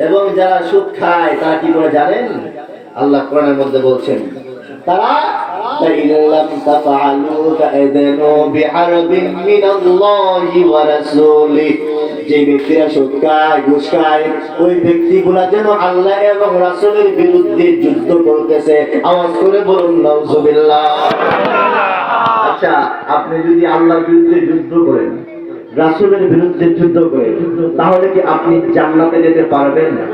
এবং যারা সুদ খায় তারা কি করে জানেন? আল্লাহ কোরআনের মধ্যে বলছেন তারা ইল্লাম তাফআলু ফাআযানু বিহারবিন মিনাল্লাহি ওয়া রাসূলি। যে ব্যক্তিরা সুদ খায়, ঘুষ খায়, ওই ব্যক্তিগুলা যেন আল্লাহ এবং রাসূলের বিরুদ্ধে যুদ্ধ করতেছে। আওয়াজ করে বলুন নাউজুবিল্লাহ। আচ্ছা, আপনি যদি আল্লাহর বিরুদ্ধে যুদ্ধ করেন, রাসূলের বিরুদ্ধে যুদ্ধ করেন, তাহলে কি আপনি জান্নাতে যেতে পারবেন না?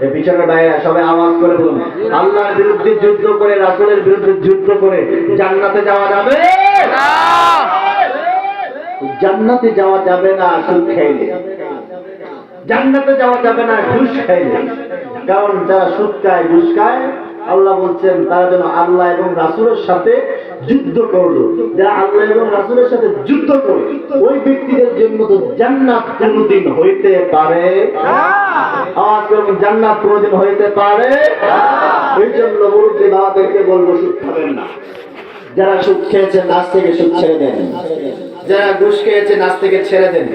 এই বিচারের বাইরে সবাই আওয়াজ করে বলুন, আল্লাহর বিরুদ্ধে যুদ্ধ করে, রাসূলের বিরুদ্ধে যুদ্ধ করে জান্নাতে যাওয়া যাবে না। জান্নাতে যাওয়া যাবে না সুদ খাইলে, জান্নাতে যাওয়া যাবে না ঘুষ খাইলে। কারণ যারা সুদ খায়, ঘুষ খায়, আল্লাহ বলছেন তারা যেন আল্লাহ এবং রাসূলের সাথে যুদ্ধ করলো। যারা আল্লাহ এবং রাসূলের সাথে যুদ্ধ করে, ওই ব্যক্তিদের জন্য তো জান্নাত কোনদিন হইতে পারে না। আওয়াজ করুন, জান্নাত কোনদিন হইতে পারে না। এই জন্য মুরব্বি বাবাদেরকে বলবো সুদ খাবেন না। যারা সুদ খেয়েছেন আজ থেকে সুদ ছেড়ে দেন। যারা ঘুষ খেয়েছেন আজ থেকে ছেড়ে দেন।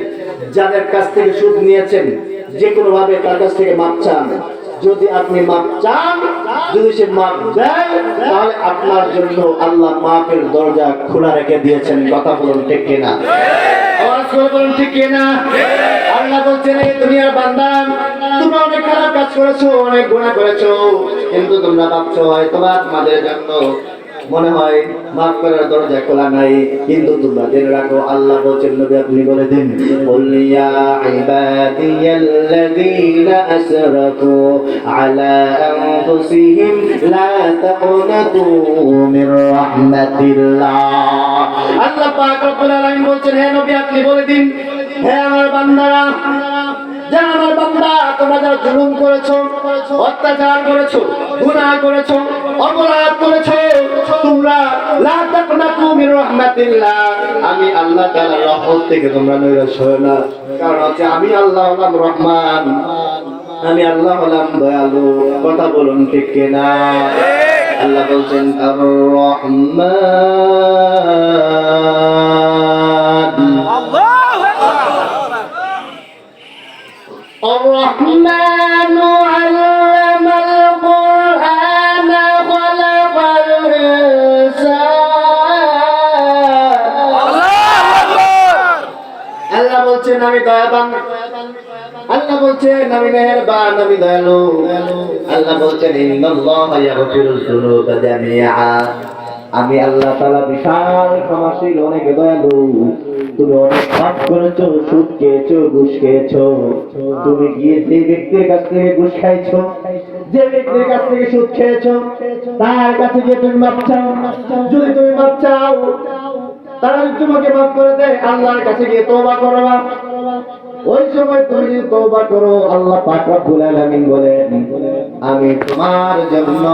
যাদের কাছ থেকে সুদ নিয়েছেন, যে কোনো ভাবে তার কাছ থেকে মাপ চান। যদি আপনি মাপ চান, যদি সে মাপ দেয়, তাহলে আপনার জন্য আল্লাহ মাপের দরজা খোলা রেখে দিয়েছেন। কথা বলুন ঠিক কিনা? আওয়াজ করে বলুন ঠিক কিনা? আল্লাহ বলছেন এই দুনিয়ার বান্দা, তোমরা অনেক খারাপ কাজ করেছো, অনেক গুনাহ করেছো, কিন্তু তোমরা ভাবছো হয়তো তোমাদের জন্য মনে হয় মাফ করার দরজা খোলা নাই। কিন্তু তোমরা জেনে রাখো, আল্লাহ বলছেন নবী আপনি বলে দিন, কুল ইয়া ইবাদিয়াল্লাযীনা আসরাফু আলা আনফুসিহিম লা তাকুনাতু মির রাহমাতিল্লাহ। আল্লাহ পাক রব্বুল আলামিন বলছেন হে নবী আপনি বলে দিন, হে আমার বান্দারা, যারা আমার বান্দা, তোমরা যারা জুলুম করেছো, অত্যাচার করেছো, গুনাহ করেছো, অপরাধ করেছো, তোমরা লা তাকনাতু মির রাহমাতিল্লাহ, আমি আল্লাহ তাআলার রহমত থেকে তোমরা নৈরাশ হয়ো না। কারণ হচ্ছে আমি আল্লাহ হলাম রহমান, আমি আল্লাহ হলাম দয়ালু। কথা বলুন ঠিক কিনা? আল্লাহ বলছেন আর রহমান, الرحمن علم القرآن خلق الإنسان। আল্লাহ বলছেন আমি দয়াবান, আল্লাহ বলছেন আমি মেহেরবান, আমি দয়ালু। আল্লাহ বলছেন ইন্নাল্লাহা ইয়াগফিরুয যুনুবা জামিআ, আমি আল্লাহ তাআলা বিশাল ক্ষমাশীল, অনেক দয়ালু। তুমি অনেক পাপ করেছো, সুদ খেয়েছো, ঘুষ খেয়েছো, তুমি গিয়ে যে ব্যক্তির কাছ থেকে ঘুষ খাইছো, যে ব্যক্তির কাছ থেকে সুদ খেয়েছো, তার কাছে গিয়ে তুমি মাপ চাও। যদি তুমি মাপ চাও, তারা যদি তোমাকে মাফ করে দেয়, আল্লাহর কাছে গিয়ে তওবা করবা। ওই সময় তুমি যদি তওবা করো, আল্লাহ পাক রব্বুল আলামিন বলেন আমি তোমার জন্য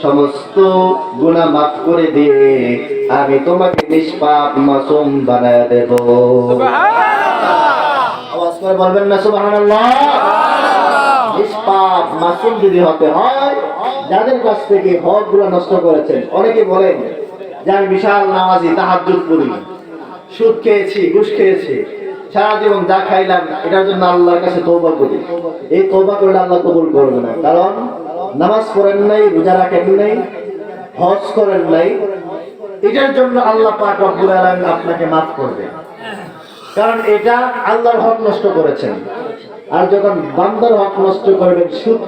সমস্ত গুনাহ মাফ করে দিয়ে আমি তোমাকে নিষ্পাপ মাসুম বানায় দেব। আওয়াজ করে বলবেন না সুবহানাল্লাহ? নিষ্পাপ মাসুম যদি হতে হয়, যাদের কাছ থেকে হকগুলো নষ্ট করেছেন। অনেকে বলেন যে আমি বিশাল নামাজি, তাহাজ্জুদ পড়ি, সুদ খেয়েছি, ঘুষ খেয়েছি, সারা জীবন যা খাইলাম, এটার জন্য আল্লাহর কাছে তওবা করি। এই তওবা করলে আল্লাহ কবুল করবে না। কারণ নামাজ পড়েন নাই, রোজা রাখেন নাই, হজ করেন নাই, এটার জন্য আল্লাহ পাক রব্বুল আলামিন আপনাকে মাফ করবে। কারণ এটা আল্লাহর হক নষ্ট করেছেন। আর যখন বান্দার হক নষ্ট করবেন, সুদ